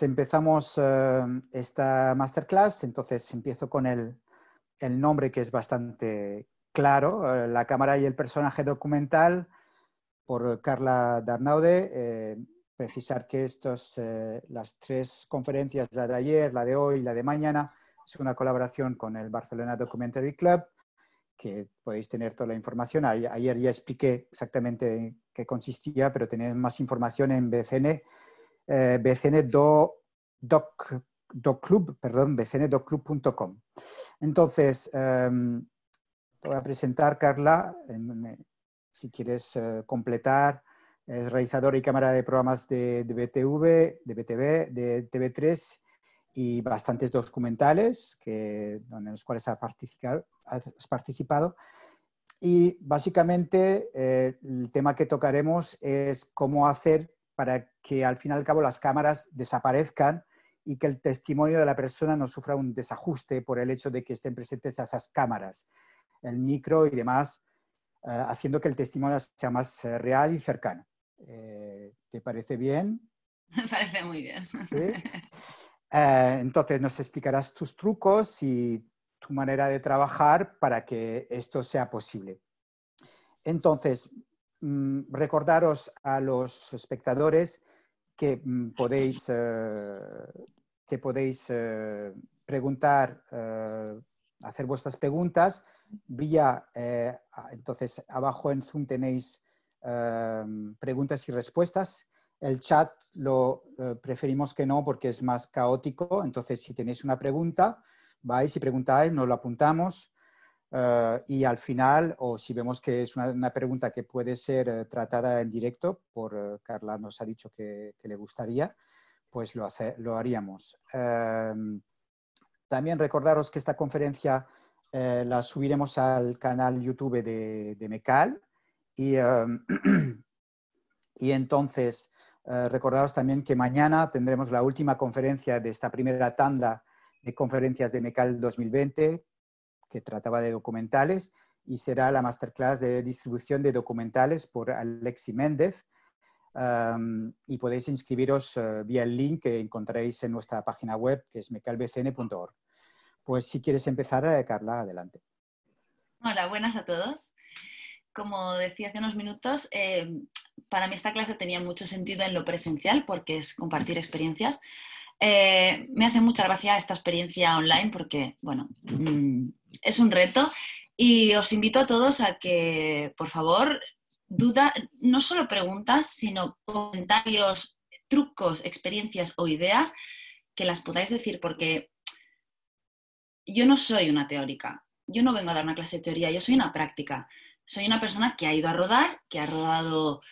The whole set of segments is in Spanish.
Empezamos esta masterclass, entonces empiezo con el nombre que es bastante claro, La cámara y el personaje documental, por Carla Darnaude. Precisar que las tres conferencias, la de ayer, la de hoy y la de mañana, es una colaboración con el Barcelona Documentary Club, que podéis tener toda la información. Ayer ya expliqué exactamente en qué consistía, pero tenéis más información en bcndoclub.com. Entonces, te voy a presentar, Carla, si quieres completar. Es realizadora y cámara de programas de BTV, de BTV, de TV3 y bastantes documentales en los cuales has participado. Y básicamente el tema que tocaremos es cómo hacer para que al fin y al cabo las cámaras desaparezcan y que el testimonio de la persona no sufra un desajuste por el hecho de que estén presentes esas cámaras, el micro y demás, haciendo que el testimonio sea más real y cercano. ¿Te parece bien? Me parece muy bien. ¿Sí? Entonces nos explicarás tus trucos y tu manera de trabajar para que esto sea posible. Entonces, recordaros a los espectadores que podéis preguntar, hacer vuestras preguntas vía, entonces abajo en Zoom tenéis preguntas y respuestas. El chat lo preferimos que no porque es más caótico, entonces si tenéis una pregunta, vais y preguntáis, nos lo apuntamos. Y al final, o si vemos que es una pregunta que puede ser tratada en directo, Carla nos ha dicho que le gustaría, pues lo haríamos. También recordaros que esta conferencia la subiremos al canal YouTube de MECAL y entonces recordaros también que mañana tendremos la última conferencia de esta primera tanda de conferencias de MECAL 2020, que trataba de documentales, y será la masterclass de distribución de documentales por Alexi Méndez. Y podéis inscribiros vía el link que encontraréis en nuestra página web, que es mecalbcn.org. Pues si quieres empezar, Carla, adelante. Hola, buenas a todos. Como decía hace unos minutos, para mí esta clase tenía mucho sentido en lo presencial porque es compartir experiencias. Me hace mucha gracia esta experiencia online porque, bueno, es un reto y os invito a todos a que, por favor, no solo preguntas, sino comentarios, trucos, experiencias o ideas que las podáis decir porque yo no soy una teórica, yo no vengo a dar una clase de teoría, yo soy una práctica. Soy una persona que ha ido a rodar, que ha rodado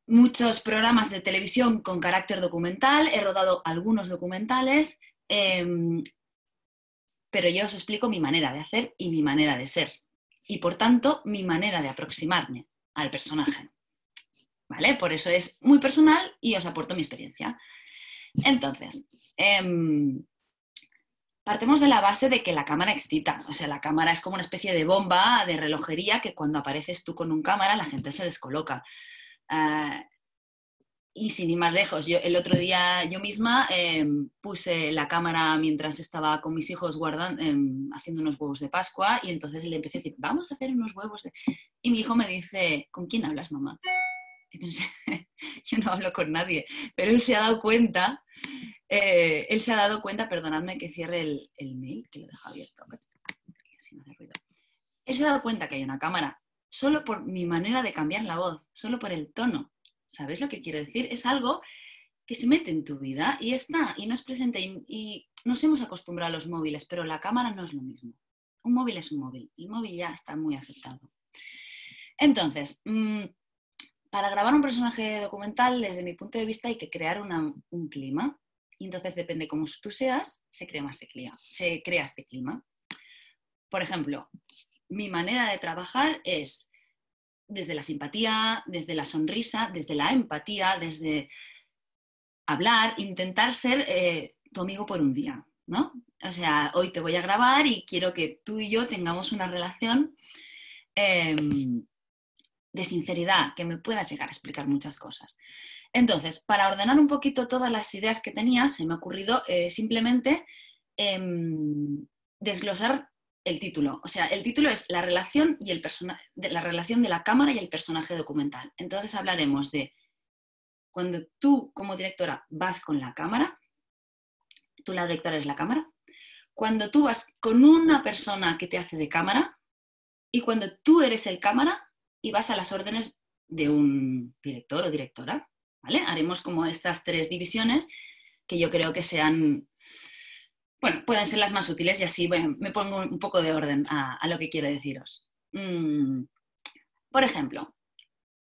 muchos programas de televisión con carácter documental, he rodado algunos documentales, pero yo os explico mi manera de hacer y mi manera de ser. Y por tanto, mi manera de aproximarme al personaje. ¿Vale? Por eso es muy personal y os aporto mi experiencia. Entonces, partemos de la base de que la cámara excita. O sea, la cámara es como una especie de bomba de relojería que cuando apareces tú con un cámara la gente se descoloca. Y sin ir más lejos, el otro día yo misma puse la cámara mientras estaba con mis hijos haciendo unos huevos de Pascua y entonces le empecé a decir, vamos a hacer unos huevos de... Y mi hijo me dice, ¿con quién hablas, mamá? Y pensé, yo no hablo con nadie, pero él se ha dado cuenta, perdonadme que cierre el mail, que lo dejo abierto, así no hace ruido. Él se ha dado cuenta que hay una cámara, solo por mi manera de cambiar la voz, solo por el tono. ¿Sabes lo que quiero decir? Es algo que se mete en tu vida y está, y no es presente. Y nos hemos acostumbrado a los móviles, pero la cámara no es lo mismo. Un móvil es un móvil. El móvil ya está muy aceptado. Entonces, para grabar un personaje documental, desde mi punto de vista, hay que crear un clima. Y entonces, depende cómo tú seas, se crea este clima. Por ejemplo, mi manera de trabajar es desde la simpatía, desde la sonrisa, desde la empatía, desde hablar, intentar ser tu amigo por un día, ¿no? O sea, hoy te voy a grabar y quiero que tú y yo tengamos una relación de sinceridad, que me puedas llegar a explicar muchas cosas. Entonces, para ordenar un poquito todas las ideas que tenía, se me ha ocurrido simplemente desglosar el título. O sea, el título es la relación, la relación de la cámara y el personaje documental. Entonces hablaremos de cuando tú como directora vas con la cámara, tú la directora es la cámara, cuando tú vas con una persona que te hace de cámara y cuando tú eres el cámara y vas a las órdenes de un director o directora, ¿vale? Haremos como estas 3 divisiones que yo creo que sean, bueno, pueden ser las más útiles y así bueno, me pongo un poco de orden a lo que quiero deciros. Por ejemplo,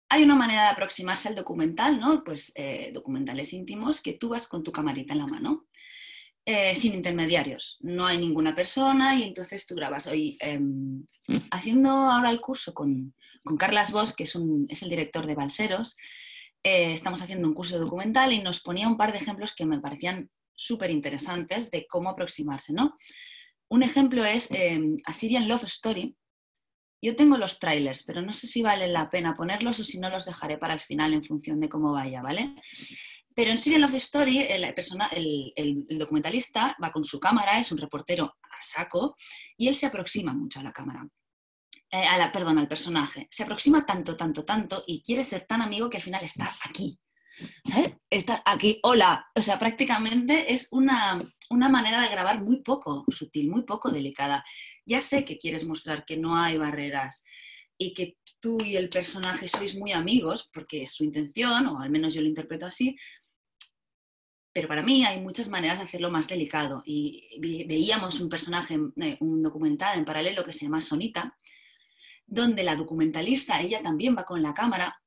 hay una manera de aproximarse al documental, ¿no? Pues documentales íntimos que tú vas con tu camarita en la mano. Sin intermediarios, no hay ninguna persona y entonces tú grabas. Hoy, haciendo ahora el curso con Carlas Bosch, que es el director de Balseros, estamos haciendo un curso documental y nos ponía un par de ejemplos que me parecían súper interesantes de cómo aproximarse, ¿no? Un ejemplo es A Syrian Love Story. Yo tengo los trailers, pero no sé si vale la pena ponerlos o si no los dejaré para el final en función de cómo vaya, ¿vale? Pero en Syrian Love Story, el documentalista va con su cámara, es un reportero a saco, y él se aproxima mucho a la cámara. Perdón, al personaje. Se aproxima tanto, tanto, tanto, y quiere ser tan amigo que al final está aquí. Está aquí, hola. O sea, prácticamente es una manera de grabar muy poco sutil, muy poco delicada. Ya sé que quieres mostrar que no hay barreras y que tú y el personaje sois muy amigos, porque es su intención, o al menos yo lo interpreto así, pero para mí hay muchas maneras de hacerlo más delicado. Y veíamos un personaje, un documental en paralelo que se llama Sonita, donde la documentalista, ella también va con la cámara,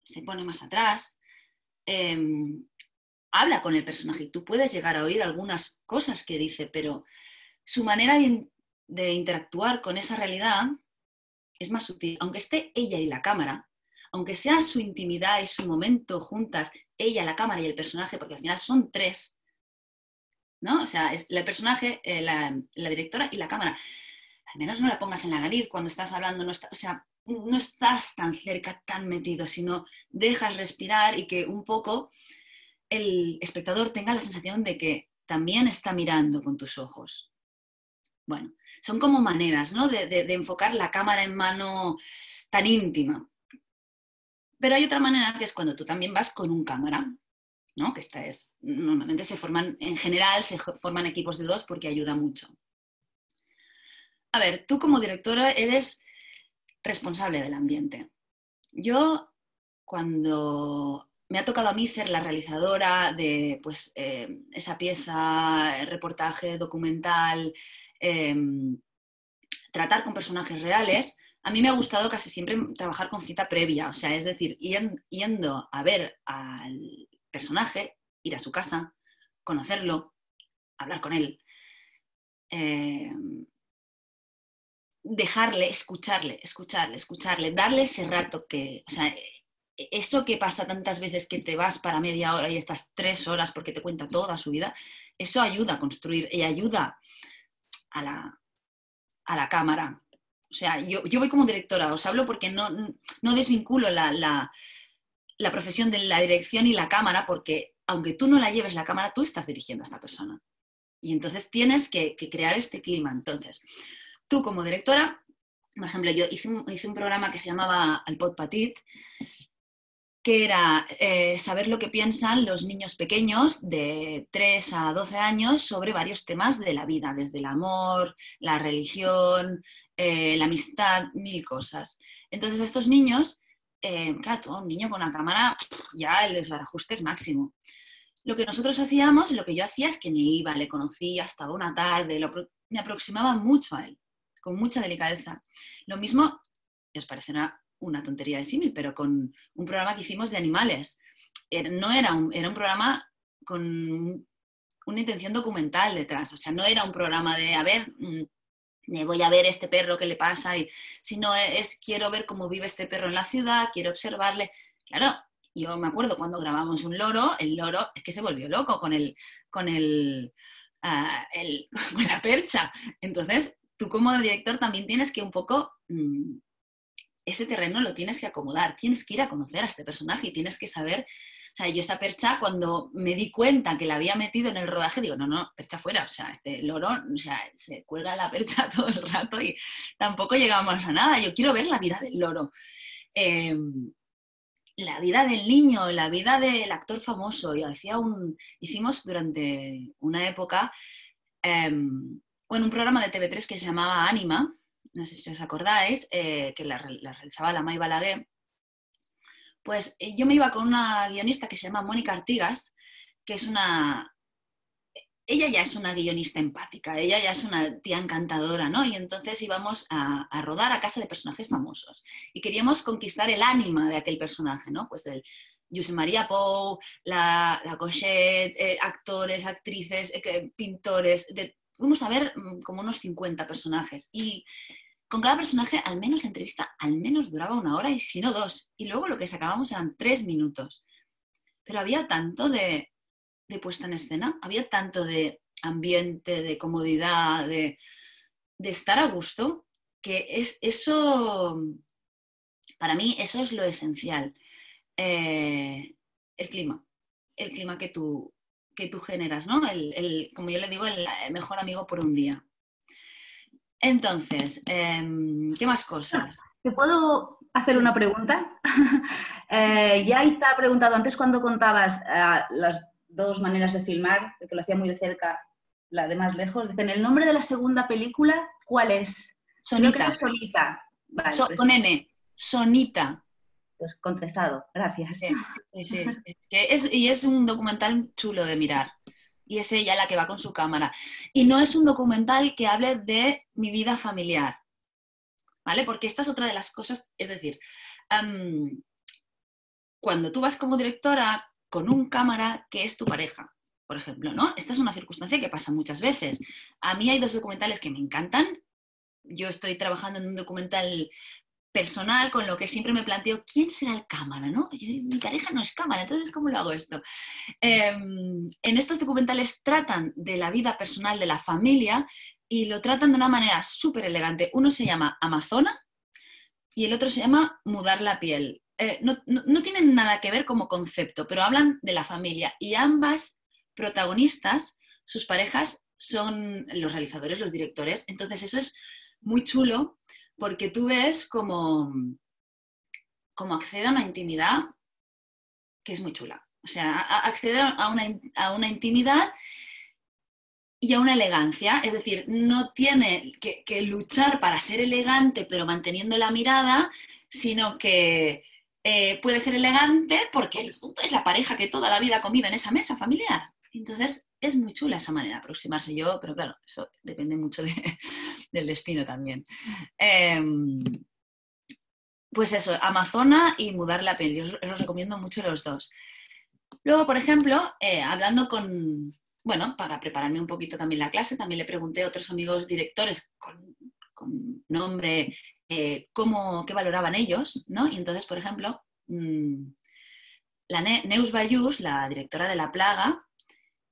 se pone más atrás, habla con el personaje y tú puedes llegar a oír algunas cosas que dice, pero su manera de interactuar con esa realidad es más sutil. Aunque esté ella y la cámara, aunque sea su intimidad y su momento juntas, ella, la cámara y el personaje, porque al final son 3, ¿no? O sea, es el personaje, la directora y la cámara. Al menos no la pongas en la nariz cuando estás hablando, o sea, no estás tan cerca, tan metido, sino dejas respirar y que un poco el espectador tenga la sensación de que también está mirando con tus ojos. Bueno, son como maneras, ¿no? de enfocar la cámara en mano tan íntima. Pero hay otra manera que es cuando tú también vas con un cámara, ¿no? Que normalmente en general se forman equipos de 2 porque ayuda mucho. A ver, tú como directora eres responsable del ambiente. Yo, cuando me ha tocado a mí ser la realizadora de pues, esa pieza, reportaje, documental, tratar con personajes reales, a mí me ha gustado casi siempre trabajar con cita previa, o sea, es decir, yendo a ver al personaje, ir a su casa, conocerlo, hablar con él, dejarle, escucharle, darle ese rato que, o sea, eso que pasa tantas veces que te vas para media hora y estás 3 horas porque te cuenta toda su vida, eso ayuda a construir y ayuda a la cámara. O sea, yo voy como directora, os hablo porque no desvinculo la profesión de la dirección y la cámara, porque aunque tú no la lleves la cámara, tú estás dirigiendo a esta persona. Y entonces tienes que crear este clima. Entonces, tú como directora, por ejemplo, yo hice un programa que se llamaba El Pot Petit, que era saber lo que piensan los niños pequeños de 3 a 12 años sobre varios temas de la vida, desde el amor, la religión, la amistad, 1000 cosas. Entonces, estos niños, claro, todo un niño con una cámara, ya el desbarajuste es máximo. Lo que nosotros hacíamos, lo que yo hacía es que me iba, le conocía, estaba una tarde, me aproximaba mucho a él, con mucha delicadeza. Lo mismo, os parecerá una tontería de símil, pero con un programa que hicimos de animales. Era un programa con una intención documental detrás, o sea, no era un programa de, a ver, voy a ver este perro qué le pasa, sino quiero ver cómo vive este perro en la ciudad, quiero observarle. Claro, yo me acuerdo cuando grabamos un loro, el loro es que se volvió loco con la percha. Entonces, tú como director también tienes que un poco ese terreno lo tienes que acomodar, tienes que ir a conocer a este personaje y tienes que saber sea, yo esta percha, cuando me di cuenta que la había metido en el rodaje, digo, no, no, percha fuera. O sea, este loro, o sea, se cuelga la percha todo el rato y tampoco llegamos a nada. Yo quiero ver la vida del loro. La vida del niño, la vida del actor famoso. Y hicimos durante una época un programa de TV3 que se llamaba Anima, no sé si os acordáis, que la realizaba la May Balaguer. Pues yo me iba con una guionista que se llama Mónica Artigas, que es ella ya es una guionista empática, ella ya es una tía encantadora, ¿no? Y entonces íbamos a rodar a casa de personajes famosos y queríamos conquistar el ánima de aquel personaje, ¿no? Pues el Josep Maria Pou, la Coixet, actores, actrices, pintores, fuimos a ver como unos 50 personajes y con cada personaje al menos la entrevista al menos duraba 1 hora y si no 2, y luego lo que sacábamos eran 3 minutos. Pero había tanto de puesta en escena, había tanto de ambiente, de comodidad, de estar a gusto, que eso, para mí, eso es lo esencial. El clima que tú generas, ¿no? Como yo le digo, el mejor amigo por un día. Entonces, ¿qué más cosas? ¿Te puedo hacer una pregunta? Ya te ha preguntado antes cuando contabas las 2 maneras de filmar, que lo hacía muy de cerca, la de más lejos. Dicen, ¿el nombre de la segunda película cuál es? Sonita. Creo que es Sonita. Vale, con N, Sonita. Pues contestado, gracias. Sí. Y es un documental chulo de mirar. Y es ella la que va con su cámara. Y no es un documental que hable de mi vida familiar, ¿vale? Porque esta es otra de las cosas, es decir, cuando tú vas como directora con un cámara que es tu pareja, por ejemplo, ¿no? Esta es una circunstancia que pasa muchas veces. A mí hay 2 documentales que me encantan. Yo estoy trabajando en un documental personal, con lo que siempre me planteo, ¿quién será el cámara? ¿No? Mi pareja no es cámara, entonces ¿cómo lo hago esto? En estos documentales tratan de la vida personal de la familia y lo tratan de una manera súper elegante. Uno se llama Amazona y el otro se llama Mudar la piel. No tienen nada que ver como concepto, pero hablan de la familia y ambas protagonistas, sus parejas, son los realizadores, los directores. Entonces eso es muy chulo porque tú ves como accede a una intimidad que es muy chula. O sea, accede a una intimidad y a una elegancia. Es decir, no tiene que luchar para ser elegante, pero manteniendo la mirada, sino que puede ser elegante porque el fondo es la pareja que toda la vida ha comido en esa mesa familiar. Entonces, es muy chula esa manera de aproximarse pero claro, eso depende mucho del destino también. Pues eso, Amazona y Mudar la piel. Yo os los recomiendo mucho los 2. Luego, por ejemplo, hablando para prepararme un poquito también la clase, también le pregunté a otros amigos directores con nombre qué valoraban ellos, ¿no? Y entonces, por ejemplo, la Neus Bayús, la directora de La Plaga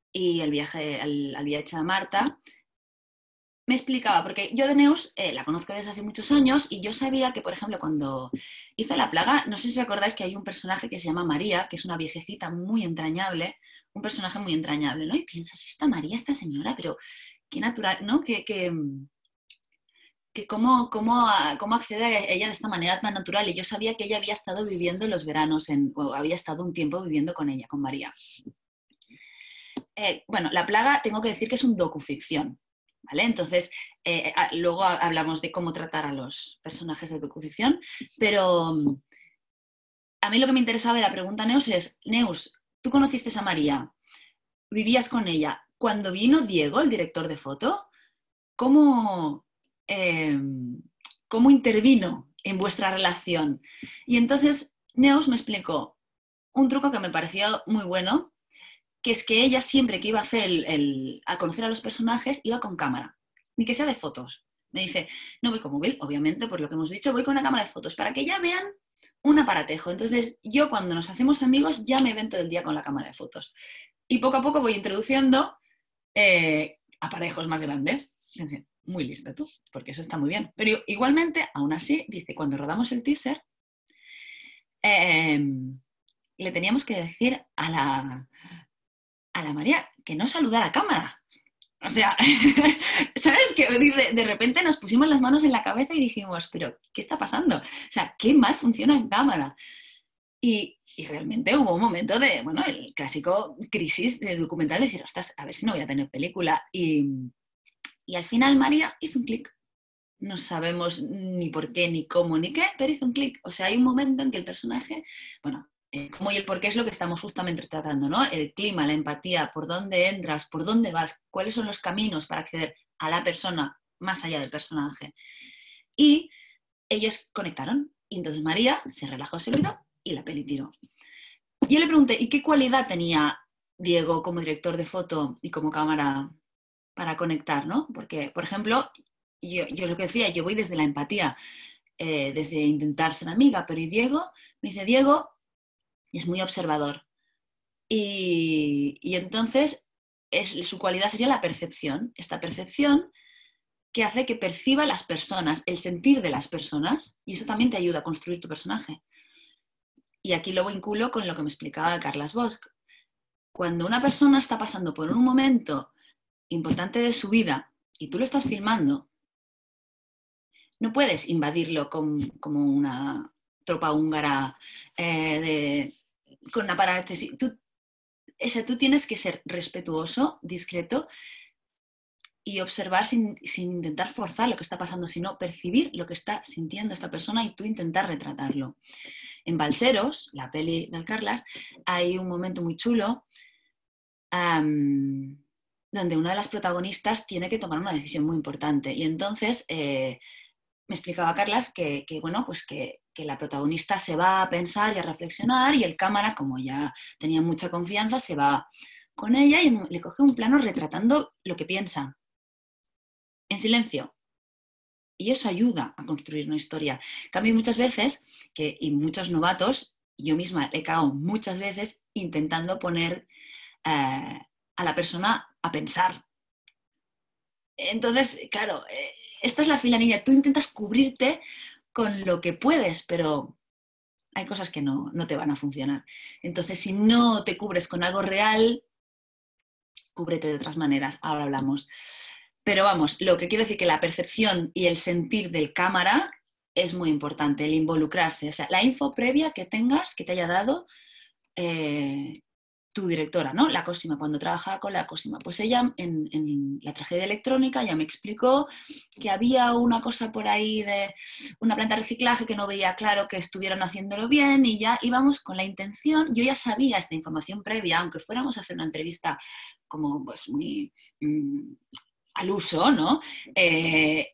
y el viaje al viaje de Marta, me explicaba, porque yo de Neus la conozco desde hace muchos años y yo sabía que, por ejemplo, cuando hizo La Plaga, no sé si os acordáis que hay un personaje que se llama María, que es una viejecita muy entrañable, un personaje muy entrañable, ¿no? Y piensas, esta María, esta señora, pero qué natural, ¿no? Que cómo accede a ella de esta manera tan natural. Y yo sabía que ella había estado viviendo los veranos, o había estado un tiempo viviendo con ella, con María. La Plaga, tengo que decir que es un docuficción. ¿Vale? Entonces, luego hablamos de cómo tratar a los personajes de docuficción, pero a mí lo que me interesaba de la pregunta, Neus, es, Neus, ¿tú conociste a María? ¿Vivías con ella? Cuando vino Diego, el director de foto, ¿cómo intervino en vuestra relación? Y entonces Neus me explicó un truco que me pareció muy bueno, que es que ella siempre que iba a hacer a conocer a los personajes, iba con cámara, ni que sea de fotos. Me dice, no voy con móvil, obviamente, por lo que hemos dicho, voy con una cámara de fotos, para que ya vean un aparatejo. Entonces, yo cuando nos hacemos amigos, ya me ven todo el día con la cámara de fotos. Y poco a poco voy introduciendo aparejos más grandes. Muy listo tú, porque eso está muy bien. Pero igualmente, aún así, dice, cuando rodamos el teaser, le teníamos que decir a la María que no saludara a cámara. O sea, ¿sabes? Que de repente nos pusimos las manos en la cabeza y dijimos, pero ¿qué está pasando? O sea, qué mal funciona en cámara. Y realmente hubo un momento de, bueno, el clásico crisis de documental, de decir, ostras, a ver si no voy a tener película. Y al final María hizo un clic. No sabemos ni por qué, ni cómo, ni qué, pero hizo un clic. O sea, hay un momento en que el personaje, bueno, cómo y el por qué es lo que estamos justamente tratando, ¿no? El clima, la empatía, por dónde entras, por dónde vas, cuáles son los caminos para acceder a la persona más allá del personaje. Y ellos conectaron. Y entonces María se relajó, se olvidó y la peli tiró. Yo le pregunté, ¿y qué cualidad tenía Diego como director de foto y como cámara para conectar, ¿no? Porque, por ejemplo, yo lo que decía, yo voy desde la empatía, desde intentar ser amiga, pero y Diego, me dice, Diego es muy observador. Y entonces su cualidad sería la percepción, esta percepción que hace que perciba las personas, el sentir de las personas, y eso también te ayuda a construir tu personaje. Y aquí lo vinculo con lo que me explicaba Carles Bosch. Cuando una persona está pasando por un momento importante de su vida y tú lo estás filmando, no puedes invadirlo como una tropa húngara con una parálisis. Tú tienes que ser respetuoso, discreto y observar sin intentar forzar lo que está pasando, sino percibir lo que está sintiendo esta persona y tú intentar retratarlo. En Balseros, la peli del Carles, hay un momento muy chulo donde una de las protagonistas tiene que tomar una decisión muy importante. Y entonces me explicaba Carles que bueno, pues que la protagonista se va a pensar y a reflexionar y el cámara, como ya tenía mucha confianza, se va con ella y le coge un plano retratando lo que piensa, en silencio. Y eso ayuda a construir una historia. En cambio, muchas veces, y muchos novatos, yo misma he caído muchas veces intentando poner a la persona a pensar. Entonces, claro, esta es la filanilla. Tú intentas cubrirte con lo que puedes, pero hay cosas que no te van a funcionar. Entonces, si no te cubres con algo real, cúbrete de otras maneras. Ahora hablamos. Pero vamos, lo que quiero decir que la percepción y el sentir del cámara es muy importante, el involucrarse. O sea, la info previa que tengas, que te haya dado tu directora, ¿no? La Cosima, cuando trabajaba con la Cosima, pues ella en la tragedia electrónica ya me explicó que había una cosa por ahí de una planta de reciclaje que no veía claro que estuvieran haciéndolo bien y ya íbamos con la intención, yo ya sabía esta información previa, aunque fuéramos a hacer una entrevista como pues muy al uso, ¿no?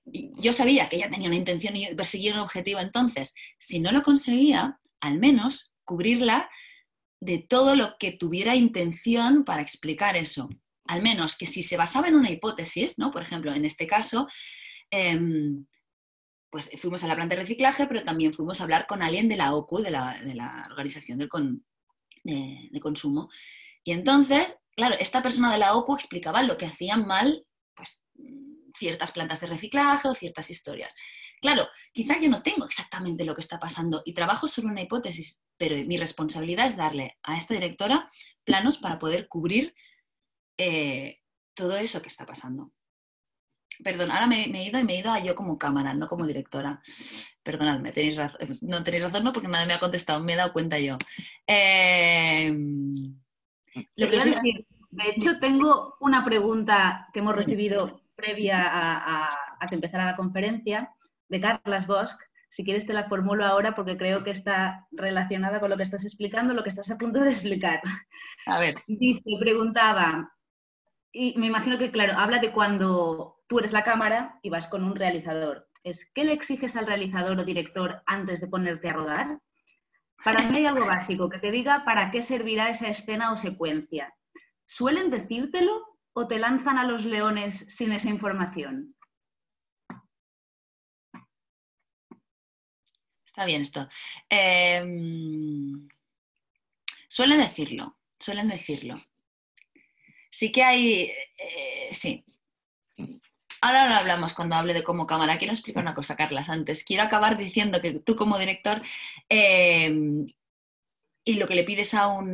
Yo sabía que ella tenía una intención y perseguía un objetivo, entonces, si no lo conseguía, al menos cubrirla de todo lo que tuviera intención para explicar eso. Al menos que si se basaba en una hipótesis, ¿no? Por ejemplo, en este caso, pues fuimos a la planta de reciclaje, pero también fuimos a hablar con alguien de la OCU, de la Organización de Consumo. Y entonces, claro, esta persona de la OCU explicaba lo que hacían mal pues, ciertas plantas de reciclaje o ciertas historias. Claro, quizá yo no tengo exactamente lo que está pasando y trabajo sobre una hipótesis, pero mi responsabilidad es darle a esta directora planos para poder cubrir todo eso que está pasando. Perdón, ahora me he ido y me he ido a yo como cámara, no como directora. Perdonadme, tenéis razón. No tenéis razón, no, porque nadie me ha contestado, me he dado cuenta yo. Lo que decir, de hecho, tengo una pregunta que hemos recibido previa a que empezara la conferencia de Carles Bosch. Si quieres te la formulo ahora porque creo que está relacionada con lo que estás explicando, lo que estás a punto de explicar. A ver. Dice, preguntaba, y me imagino que, claro, habla de cuando tú eres la cámara y vas con un realizador. ¿Qué le exiges al realizador o director antes de ponerte a rodar? Para mí hay algo básico, que te diga para qué servirá esa escena o secuencia. ¿Suelen decírtelo o te lanzan a los leones sin esa información? Está bien esto. Suelen decirlo. Sí que hay... sí. Ahora lo hablamos cuando hable de como cámara. Quiero explicar una cosa, Carles, antes. Quiero acabar diciendo que tú como director y lo que le pides a un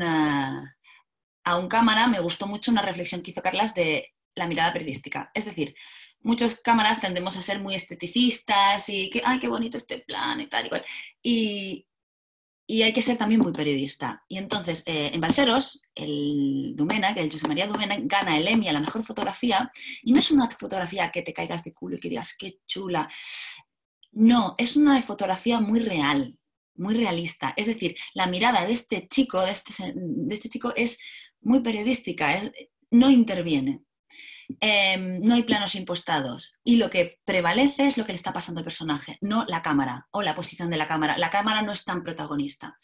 cámara, me gustó mucho una reflexión que hizo Carlas de la mirada periodística. Es decir, muchos cámaras tendemos a ser muy esteticistas y que, ay, qué bonito este plan y tal y cual. Y hay que ser también muy periodista. Y entonces, en Balseros, el Domènech, el Josep María Domènech, gana el Emmy a la mejor fotografía, y no es una fotografía que te caigas de culo y que digas, qué chula. No, es una fotografía muy real, muy realista. Es decir, la mirada de este chico, chico es muy periodística, no interviene. No hay planos impostados y lo que prevalece es lo que le está pasando al personaje, no la cámara o la posición de la cámara. La cámara no es tan protagonista,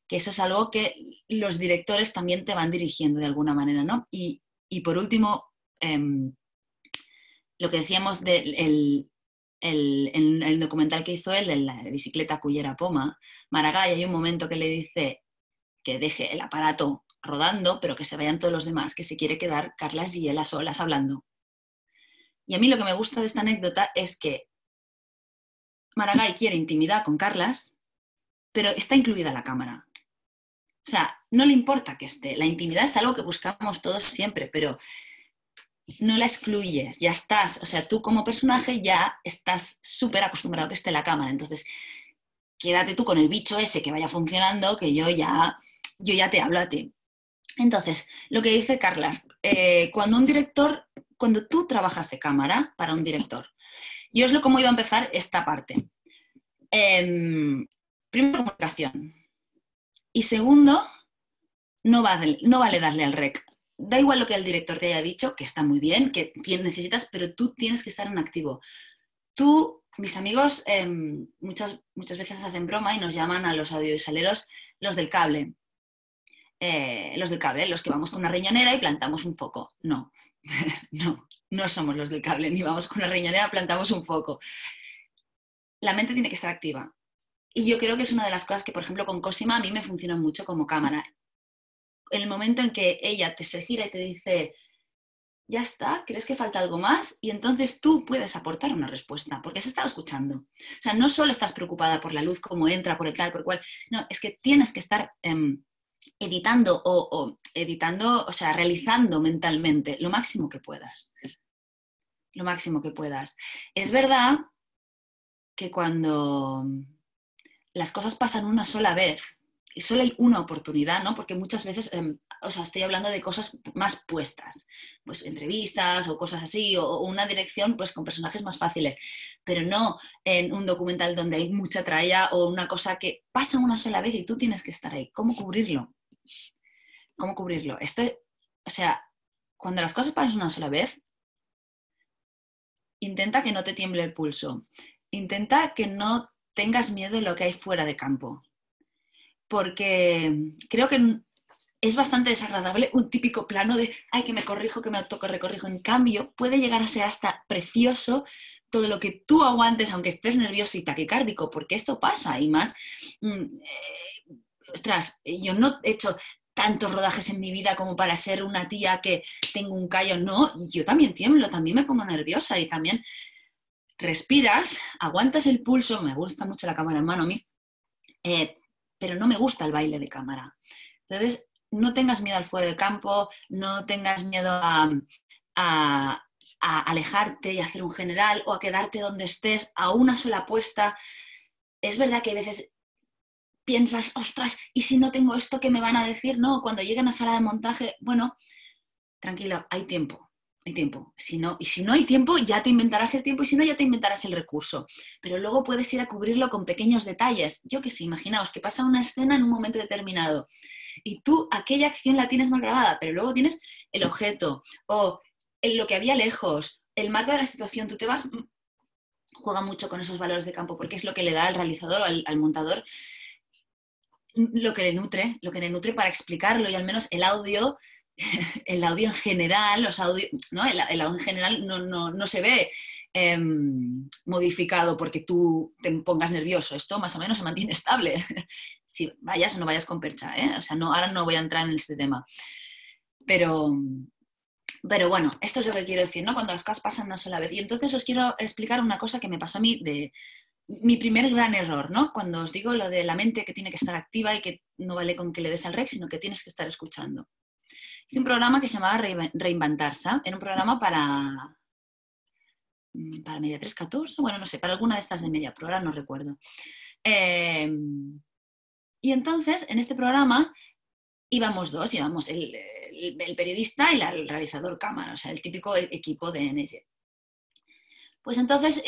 que eso es algo que los directores también te van dirigiendo de alguna manera, ¿no? Y por último, lo que decíamos del el documental que hizo él de la bicicleta Cullera Poma, Maragall, hay un momento que le dice que deje el aparato rodando, pero que se vayan todos los demás, que se quiere quedar Carlas y él a solas hablando. Y a mí lo que me gusta de esta anécdota es que Maragall quiere intimidad con Carlas, pero está incluida la cámara. O sea, no le importa que esté. La intimidad es algo que buscamos todos siempre, pero no la excluyes, ya estás. O sea, tú como personaje ya estás súper acostumbrado a que esté la cámara. Entonces, quédate tú con el bicho ese que vaya funcionando, que yo ya te hablo a ti. Entonces, lo que dice Carlas, cuando tú trabajas de cámara para un director, yo es cómo iba a empezar esta parte. Primero, comunicación. Y segundo, no vale darle al rec. Da igual lo que el director te haya dicho, que está muy bien, que necesitas, pero tú tienes que estar en activo. Tú, mis amigos, muchas veces hacen broma y nos llaman a los audiovisualeros los del cable. Los que vamos con una riñonera y plantamos un foco. No, no somos los del cable, ni vamos con una riñonera, plantamos un foco. La mente tiene que estar activa. Y yo creo que es una de las cosas que, por ejemplo, con Cosima a mí me funciona mucho como cámara. En el momento en que ella se gira y te dice, ya está, ¿crees que falta algo más? Y entonces tú puedes aportar una respuesta, porque has estado escuchando. O sea, no solo estás preocupada por la luz, cómo entra, por el tal, por el cual. No, es que tienes que estar editando, o sea, realizando mentalmente lo máximo que puedas. Lo máximo que puedas. Es verdad que cuando las cosas pasan una sola vez, y solo hay una oportunidad, ¿no? Porque muchas veces, o sea, estoy hablando de cosas más puestas, pues entrevistas o cosas así, o una dirección pues con personajes más fáciles, pero no en un documental donde hay mucha tralla o una cosa que pasa una sola vez y tú tienes que estar ahí. ¿Cómo cubrirlo? ¿Cómo cubrirlo? O sea, cuando las cosas pasan una sola vez, intenta que no te tiemble el pulso. Intenta que no tengas miedo de lo que hay fuera de campo. Porque creo que es bastante desagradable un típico plano de, ay, que me corrijo, que me autocorrijo. En cambio, puede llegar a ser hasta precioso todo lo que tú aguantes, aunque estés nervioso y taquicárdico, porque esto pasa. Y más, ostras, yo no he hecho tantos rodajes en mi vida como para ser una tía que tengo un callo. No, yo también tiemblo, también me pongo nerviosa y también respiras, aguantas el pulso. Me gusta mucho la cámara en mano a mí, pero no me gusta el baile de cámara. Entonces, no tengas miedo al fuera del campo, no tengas miedo a alejarte y hacer un general o a quedarte donde estés a una sola puesta. Es verdad que a veces piensas, ostras, ¿y si no tengo esto, qué me van a decir? No, cuando lleguen a sala de montaje, bueno, tranquilo, hay tiempo. Hay tiempo. Y si no hay tiempo, ya te inventarás el tiempo y si no, ya te inventarás el recurso. Pero luego puedes ir a cubrirlo con pequeños detalles. Yo qué sé, imaginaos que pasa una escena en un momento determinado y tú aquella acción la tienes mal grabada, pero luego tienes el objeto o lo que había lejos, el marco de la situación, tú te vas, juega mucho con esos valores de campo porque es lo que le da al realizador o al montador lo que le nutre para explicarlo y al menos el audio en general, los audios, ¿no? El audio en general no se ve modificado porque tú te pongas nervioso. Esto más o menos se mantiene estable. Si vayas o no vayas con percha, ¿eh? O sea, ahora no voy a entrar en este tema. Pero bueno, esto es lo que quiero decir, ¿no? Cuando las cosas pasan una sola vez. Y entonces os quiero explicar una cosa que me pasó a mí mi primer gran error, ¿no? Cuando os digo lo de la mente que tiene que estar activa y que no vale con que le des al rec, sino que tienes que estar escuchando. Hice un programa que se llamaba Reinventarse. Era un programa para Media 314, bueno, no sé, para alguna de estas de Media Pro, ahora no recuerdo. Y entonces, en este programa íbamos dos, íbamos el periodista y el realizador cámara, o sea, el típico equipo de NG. Pues entonces,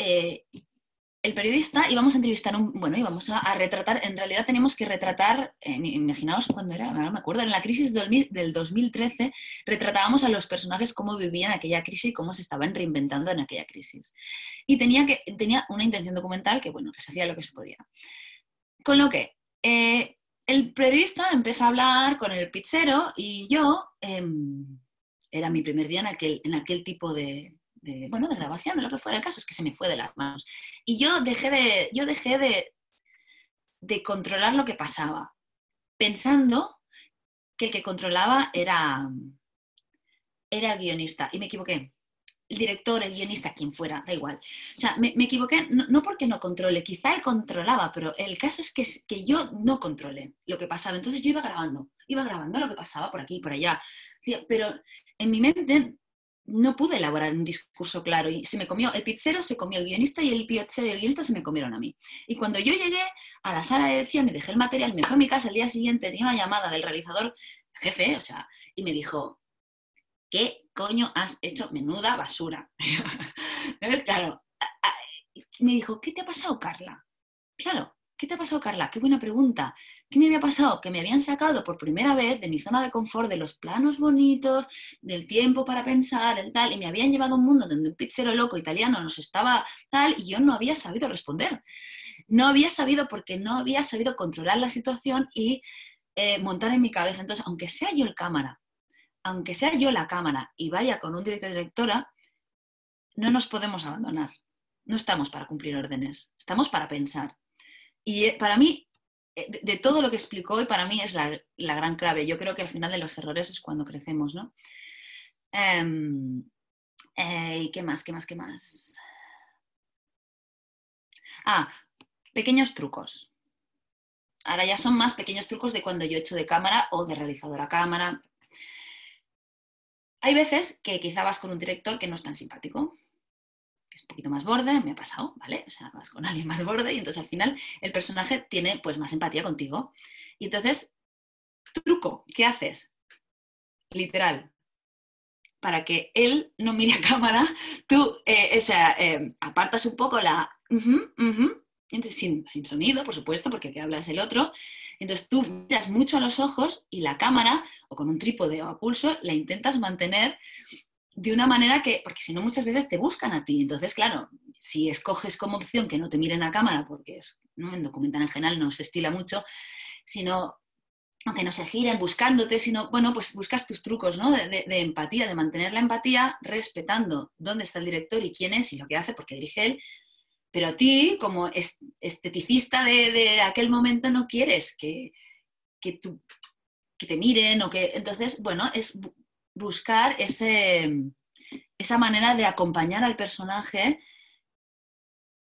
el periodista íbamos a entrevistar, íbamos a retratar, en realidad teníamos que retratar, imaginaos cuándo era, no me acuerdo, en la crisis del 2013, retratábamos a los personajes cómo vivían aquella crisis y cómo se estaban reinventando en aquella crisis. Y tenía una intención documental que, bueno, que se hacía lo que se podía. Con lo que el periodista empezó a hablar con el pizzero y yo, era mi primer día en aquel tipo de grabación, de lo que fuera el caso, es que se me fue de las manos. Y yo dejé de controlar lo que pasaba, pensando que el que controlaba era el guionista, y me equivoqué. El director, el guionista, quien fuera, da igual. O sea, me equivoqué, no porque no controle, quizá él controlaba, pero el caso es que yo no controlé lo que pasaba. Entonces yo iba grabando lo que pasaba por aquí y por allá. Pero en mi mente no pude elaborar un discurso claro y el pizzero se comió el guionista y el pizzero y el guionista se me comieron a mí. Y cuando yo llegué a la sala de edición y dejé el material, me fui a mi casa, al día siguiente tenía una llamada del realizador jefe, o sea, y me dijo: ¿qué coño has hecho? Menuda basura. Claro, me dijo: ¿qué te ha pasado, Carla? Claro, ¿qué te ha pasado, Carla? Qué buena pregunta. ¿Qué me había pasado? Que me habían sacado por primera vez de mi zona de confort, de los planos bonitos, del tiempo para pensar, el tal, y me habían llevado a un mundo donde un pizzero loco italiano nos estaba tal, y yo no había sabido responder. No había sabido, porque no había sabido controlar la situación y montar en mi cabeza. Entonces, aunque sea yo la cámara y vaya con un director o directora, no nos podemos abandonar. No estamos para cumplir órdenes, estamos para pensar. Y para mí, de todo lo que explicó, y para mí es la gran clave. Yo creo que al final de los errores es cuando crecemos, ¿no? ¿Y qué más? Pequeños trucos. Ahora ya son más pequeños trucos de cuando yo he hecho de cámara o de realizadora cámara. Hay veces que quizá vas con un director que no es tan simpático, que es un poquito más borde, me ha pasado, ¿vale? O sea, vas con alguien más borde y entonces al final el personaje tiene pues más empatía contigo. Y entonces, truco, ¿qué haces? Literal, para que él no mire a cámara, tú apartas un poco entonces, sin sonido, por supuesto, porque el que habla es el otro. Entonces tú miras mucho a los ojos y la cámara, o con un trípode o a pulso, la intentas mantener de una manera porque si no muchas veces te buscan a ti. Entonces, claro, si escoges como opción que no te miren a cámara, porque ¿no? En documental en general no se estila mucho, sino aunque no se giren buscándote, sino, bueno, pues buscas tus trucos, ¿no? De empatía, de mantener la empatía respetando dónde está el director y quién es y lo que hace, porque dirige él. Pero a ti, como esteticista de aquel momento, no quieres que te miren o que... Entonces, bueno, es buscar esa manera de acompañar al personaje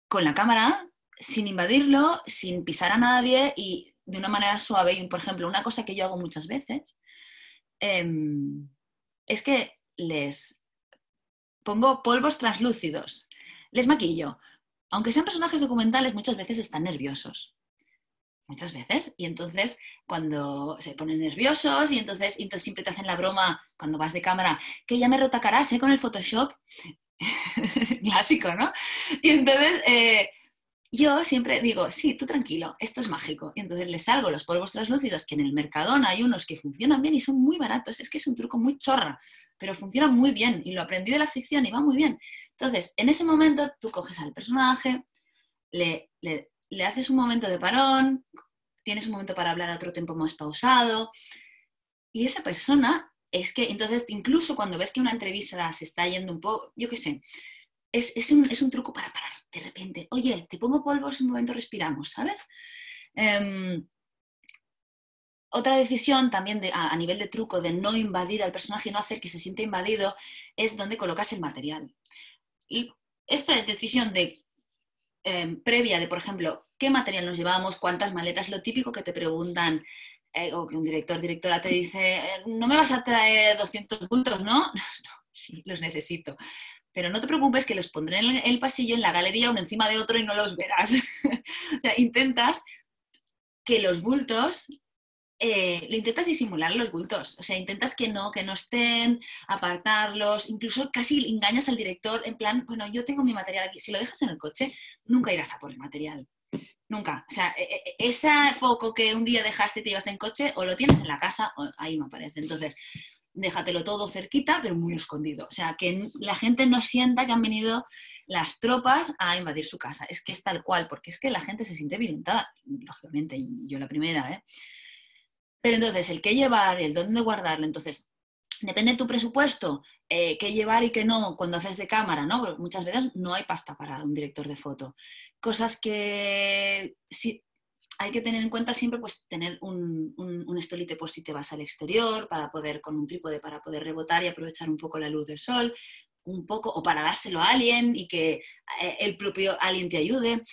con la cámara, sin invadirlo, sin pisar a nadie y de una manera suave. Y, por ejemplo, una cosa que yo hago muchas veces es que les pongo polvos translúcidos, les maquillo. Aunque sean personajes documentales, muchas veces están nerviosos. Muchas veces. Y entonces, cuando se ponen nerviosos y entonces siempre te hacen la broma cuando vas de cámara, que ya me retocarás con el Photoshop. Clásico, ¿no? Y entonces yo siempre digo: sí, tú tranquilo, esto es mágico. Y entonces les salgo los polvos translúcidos, que en el Mercadona hay unos que funcionan bien y son muy baratos. Es que es un truco muy chorra, pero funciona muy bien y lo aprendí de la ficción y va muy bien. Entonces, en ese momento tú coges al personaje, le haces un momento de parón, tienes un momento para hablar a otro tiempo más pausado, y esa persona es que, entonces, incluso cuando ves que una entrevista se está yendo un poco, yo qué sé, es un truco para parar de repente. Oye, te pongo polvos, un momento respiramos, ¿sabes? Otra decisión también a nivel de truco de no invadir al personaje y no hacer que se sienta invadido es donde colocas el material. Y esto es decisión de previa de, por ejemplo, qué material nos llevamos, cuántas maletas, lo típico que te preguntan, o que un directora te dice, no me vas a traer 200 bultos, ¿no? No, sí, los necesito. Pero no te preocupes que los pondré en el pasillo, en la galería, uno encima de otro y no los verás. O sea, intentas que los bultos, lo intentas disimular los bultos, o sea, intentas que no estén, apartarlos, incluso casi engañas al director en plan, bueno, yo tengo mi material aquí, si lo dejas en el coche, nunca irás a por el material, nunca. O sea, ese foco que un día dejaste y te llevaste en coche, o lo tienes en la casa o ahí no aparece. Entonces, déjatelo todo cerquita, pero muy escondido. O sea, que la gente no sienta que han venido las tropas a invadir su casa. Es que es tal cual, porque es que la gente se siente violentada, lógicamente, y yo la primera, ¿eh? Pero entonces, el qué llevar y el dónde guardarlo, entonces, depende de tu presupuesto, qué llevar y qué no cuando haces de cámara, ¿no? Porque muchas veces no hay pasta para un director de foto. Cosas que sí, hay que tener en cuenta siempre, pues tener un estolite por si te vas al exterior, para poder, con un trípode para poder rebotar y aprovechar un poco la luz del sol, un poco, o para dárselo a alguien y que el propio alguien te ayude.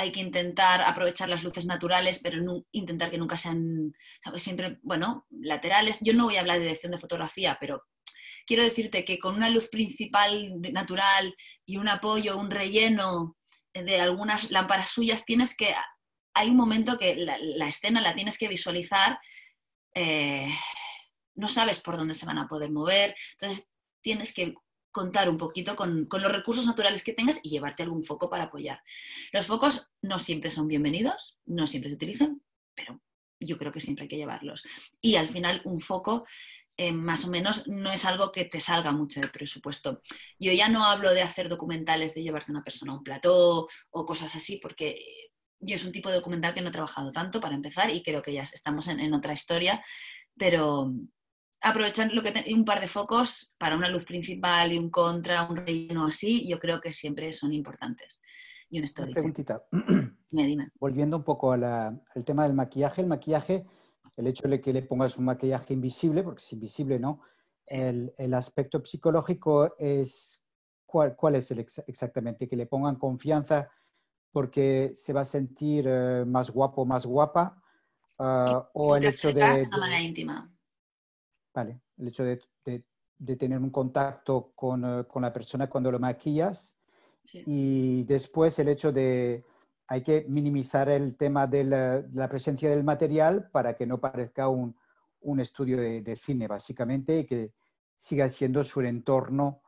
Hay que intentar aprovechar las luces naturales, pero no, intentar que nunca sean, ¿sabes? Siempre, bueno, laterales. Yo no voy a hablar de dirección de fotografía, pero quiero decirte que con una luz principal natural y un apoyo, un relleno de algunas lámparas suyas, hay un momento que la escena la tienes que visualizar, no sabes por dónde se van a poder mover, entonces tienes que contar un poquito con los recursos naturales que tengas y llevarte algún foco para apoyar. Los focos no siempre son bienvenidos, no siempre se utilizan, pero yo creo que siempre hay que llevarlos. Y al final un foco más o menos no es algo que te salga mucho de presupuesto. Yo ya no hablo de hacer documentales de llevarte a una persona a un plató o cosas así, porque yo es un tipo de documental que no he trabajado tanto para empezar y creo que ya estamos en otra historia, pero aprovechar un par de focos para una luz principal y un contra, un relleno así, yo creo que siempre son importantes. Y un Una storytelling. preguntita. Dime. Volviendo un poco al tema del maquillaje. El maquillaje, el hecho de que le pongas un maquillaje invisible, porque es invisible, ¿no? Sí. El aspecto psicológico es, ¿cuál es exactamente? Que le pongan confianza porque se va a sentir más guapo, más guapa, o Tú el te hecho acercas de una manera íntima. vale, el hecho de tener un contacto con la persona cuando lo maquillas. Sí. Y después el hecho de hay que minimizar el tema de la presencia del material para que no parezca un estudio de cine, básicamente, y que siga siendo su entorno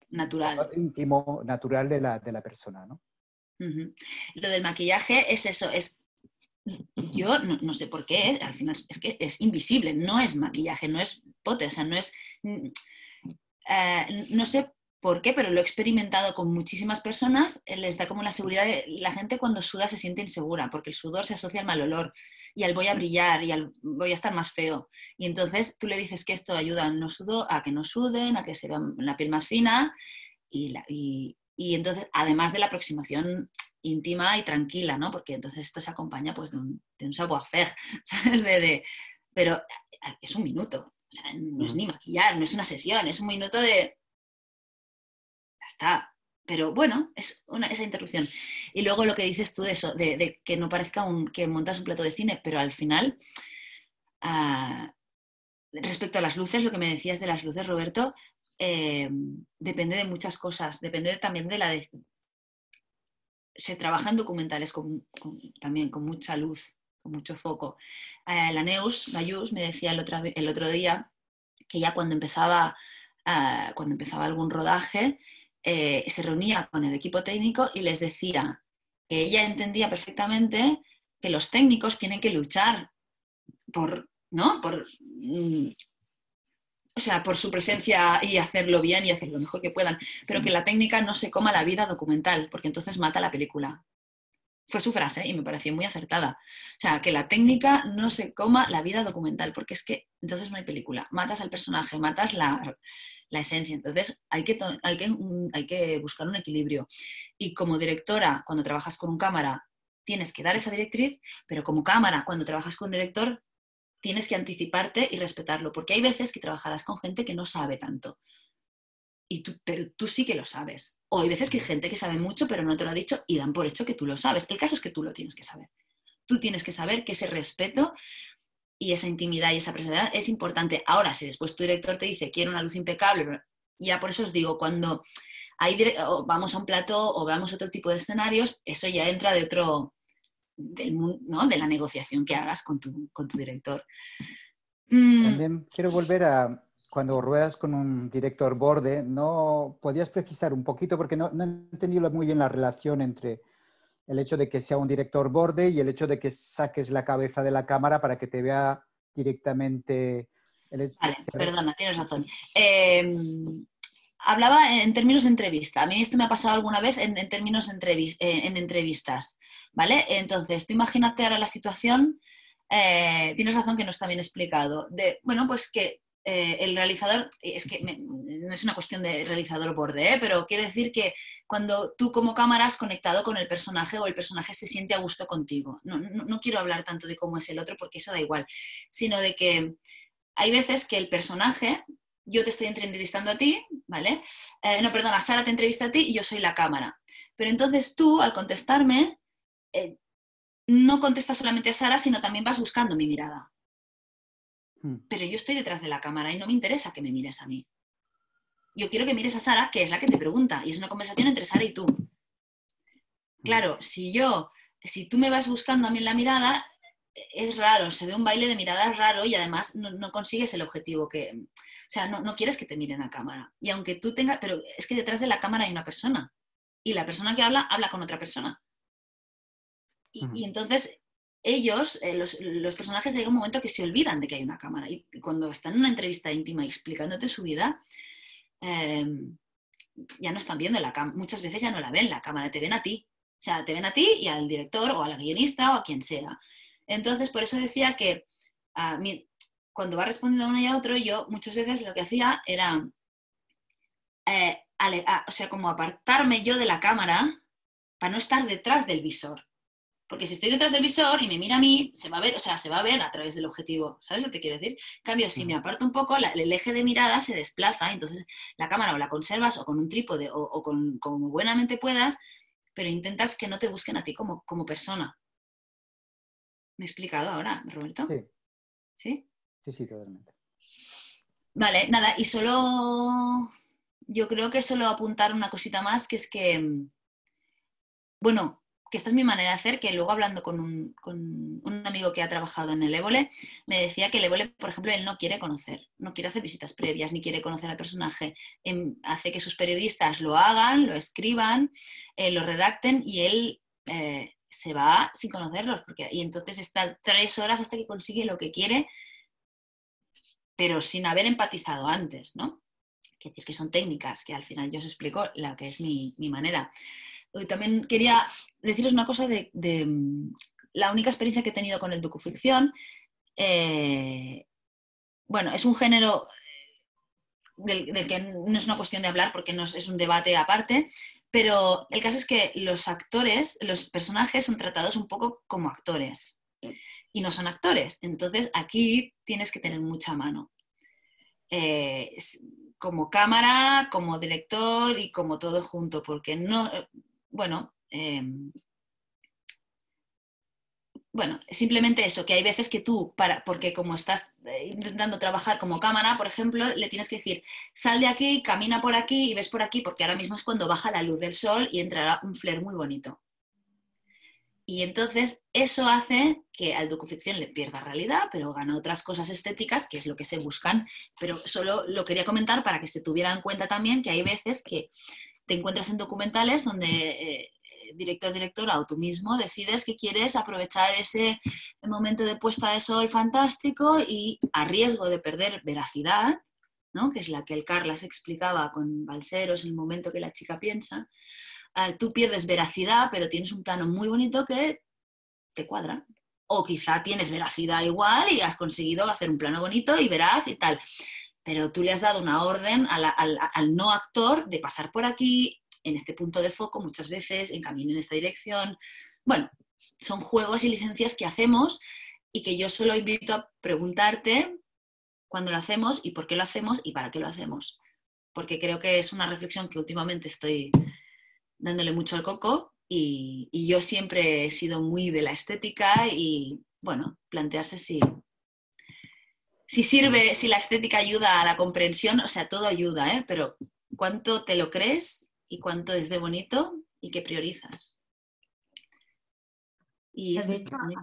Natural. íntimo, natural de la persona, ¿no? Uh-huh. Lo del maquillaje es eso, yo no sé por qué, al final es que es invisible, no es maquillaje, no es pote, o sea, no es... no sé por qué, pero lo he experimentado con muchísimas personas, les da como la seguridad de... La gente cuando suda se siente insegura, porque el sudor se asocia al mal olor, y al voy a brillar, y al voy a estar más feo. Y entonces tú le dices que esto ayuda a que no suden, a que se vea la piel más fina, y entonces, además de la aproximación íntima y tranquila, ¿no? Porque entonces esto se acompaña pues de un savoir-faire, ¿sabes? Pero es un minuto, o sea, no es ni maquillar, no es una sesión, es un minuto de... Ya está. Pero bueno, esa interrupción. Y luego lo que dices tú de eso, de que no parezca que montas un plato de cine, pero al final, respecto a las luces, lo que me decías de las luces, Roberto, depende de muchas cosas, depende también de se trabaja en documentales también con mucha luz, con mucho foco. La Neus Bayús me decía el otro día que ya cuando empezaba algún rodaje, se reunía con el equipo técnico y les decía que ella entendía perfectamente que los técnicos tienen que luchar ¿no? O sea, por su presencia y hacerlo bien y hacer lo mejor que puedan, pero que la técnica no se coma la vida documental, porque entonces mata la película. Fue su frase y me pareció muy acertada. O sea, que la técnica no se coma la vida documental, porque es que entonces no hay película. Matas al personaje, matas la esencia. Entonces hay que buscar un equilibrio. Y como directora, cuando trabajas con un cámara, tienes que dar esa directriz, pero como cámara, cuando trabajas con un director, tienes que anticiparte y respetarlo, porque hay veces que trabajarás con gente que no sabe tanto. pero tú sí que lo sabes. O hay veces que hay gente que sabe mucho, pero no te lo ha dicho y dan por hecho que tú lo sabes. El caso es que tú lo tienes que saber. Tú tienes que saber que ese respeto y esa intimidad y esa personalidad es importante. Ahora, si después tu director te dice, quiero una luz impecable, ya por eso os digo, cuando o vamos a un plató o vamos a otro tipo de escenarios, eso ya entra de otro, ¿no? De la negociación que hagas con tu director. También quiero volver a cuando ruedas con un director borde, ¿no podías precisar un poquito? Porque no he entendido muy bien la relación entre el hecho de que sea un director borde y el hecho de que saques la cabeza de la cámara para que te vea directamente. Vale, perdona, tienes razón. Hablaba en términos de entrevista. A mí esto me ha pasado alguna vez en términos de en entrevistas, ¿vale? Entonces, tú imagínate ahora la situación, tienes razón que no está bien explicado, bueno, pues que el realizador, es que no es una cuestión de realizador borde, pero quiero decir que cuando tú como cámara has conectado con el personaje o el personaje se siente a gusto contigo. No quiero hablar tanto de cómo es el otro porque eso da igual, sino de que hay veces que el personaje, yo te estoy entrevistando a ti, ¿vale? No, perdona, Sara te entrevista a ti y yo soy la cámara. Pero entonces tú, al contestarme, no contestas solamente a Sara, sino también vas buscando mi mirada. Pero yo estoy detrás de la cámara y no me interesa que me mires a mí. Yo quiero que mires a Sara, que es la que te pregunta, y es una conversación entre Sara y tú. Claro, si tú me vas buscando a mí en la mirada, es raro, se ve un baile de miradas raro y además no consigues el objetivo que... O sea, no quieres que te miren a cámara. Y aunque tú tengas... Pero es que detrás de la cámara hay una persona. Y la persona que habla con otra persona. Y entonces ellos, los personajes, llega un momento que se olvidan de que hay una cámara. Y cuando están en una entrevista íntima explicándote su vida, ya no están viendo la cámara. Muchas veces ya no la ven la cámara, te ven a ti. O sea, te ven a ti y al director o a la guionista o a quien sea. Entonces, por eso decía que cuando va respondiendo a uno y a otro, yo muchas veces lo que hacía era, o sea, como apartarme yo de la cámara para no estar detrás del visor. Porque si estoy detrás del visor y me mira a mí, se va a ver, o sea, se va a ver a través del objetivo. ¿Sabes lo que quiero decir? En cambio, si me aparto un poco, el eje de mirada se desplaza, entonces la cámara o la conservas o con un trípode o como buenamente puedas, pero intentas que no te busquen a ti como persona. ¿Me he explicado ahora, Roberto? Sí. ¿Sí? Sí, totalmente. Vale, nada, y yo creo que solo apuntar una cosita más, que es que, bueno, que esta es mi manera de hacer, que luego hablando con un amigo que ha trabajado en el Évole, me decía que el Évole, por ejemplo, él no quiere conocer, no quiere hacer visitas previas, ni quiere conocer al personaje, hace que sus periodistas lo hagan, lo escriban, lo redacten y él se va sin conocerlos, y entonces está 3 horas hasta que consigue lo que quiere, pero sin haber empatizado antes, ¿no? Es decir, que son técnicas, que al final yo os explico la que es mi manera. También quería deciros una cosa de la única experiencia que he tenido con el docuficción. Bueno, es un género del que no es una cuestión de hablar porque es un debate aparte, pero el caso es que los actores, los personajes son tratados un poco como actores y no son actores. Entonces aquí tienes que tener mucha mano. Como cámara, como director y como todo junto, porque no, bueno, simplemente eso, que hay veces que tú, porque como estás intentando trabajar como cámara, por ejemplo, le tienes que decir, sal de aquí, camina por aquí y ves por aquí, porque ahora mismo es cuando baja la luz del sol y entrará un flare muy bonito. Y entonces eso hace que al docuficción le pierda realidad, pero gana otras cosas estéticas, que es lo que se buscan. Pero solo lo quería comentar para que se tuviera en cuenta también que hay veces que te encuentras en documentales donde directora o tú mismo decides que quieres aprovechar ese momento de puesta de sol fantástico y a riesgo de perder veracidad, ¿no? Que es la que el Carlas explicaba con Balseros, el momento que la chica piensa, tú pierdes veracidad, pero tienes un plano muy bonito que te cuadra. O quizá tienes veracidad igual y has conseguido hacer un plano bonito y veraz y tal. Pero tú le has dado una orden al no actor de pasar por aquí, en este punto de foco, muchas veces, encamine en esta dirección. Bueno, son juegos y licencias que hacemos y que yo solo invito a preguntarte cuándo lo hacemos y por qué lo hacemos y para qué lo hacemos. porque creo que es una reflexión que últimamente estoy dándole mucho al coco y yo siempre he sido muy de la estética y, bueno, plantearse si sirve, si la estética ayuda a la comprensión, o sea, todo ayuda, ¿eh? Pero cuánto te lo crees y cuánto es de bonito y qué priorizas. Y De esto es hecho, bonito.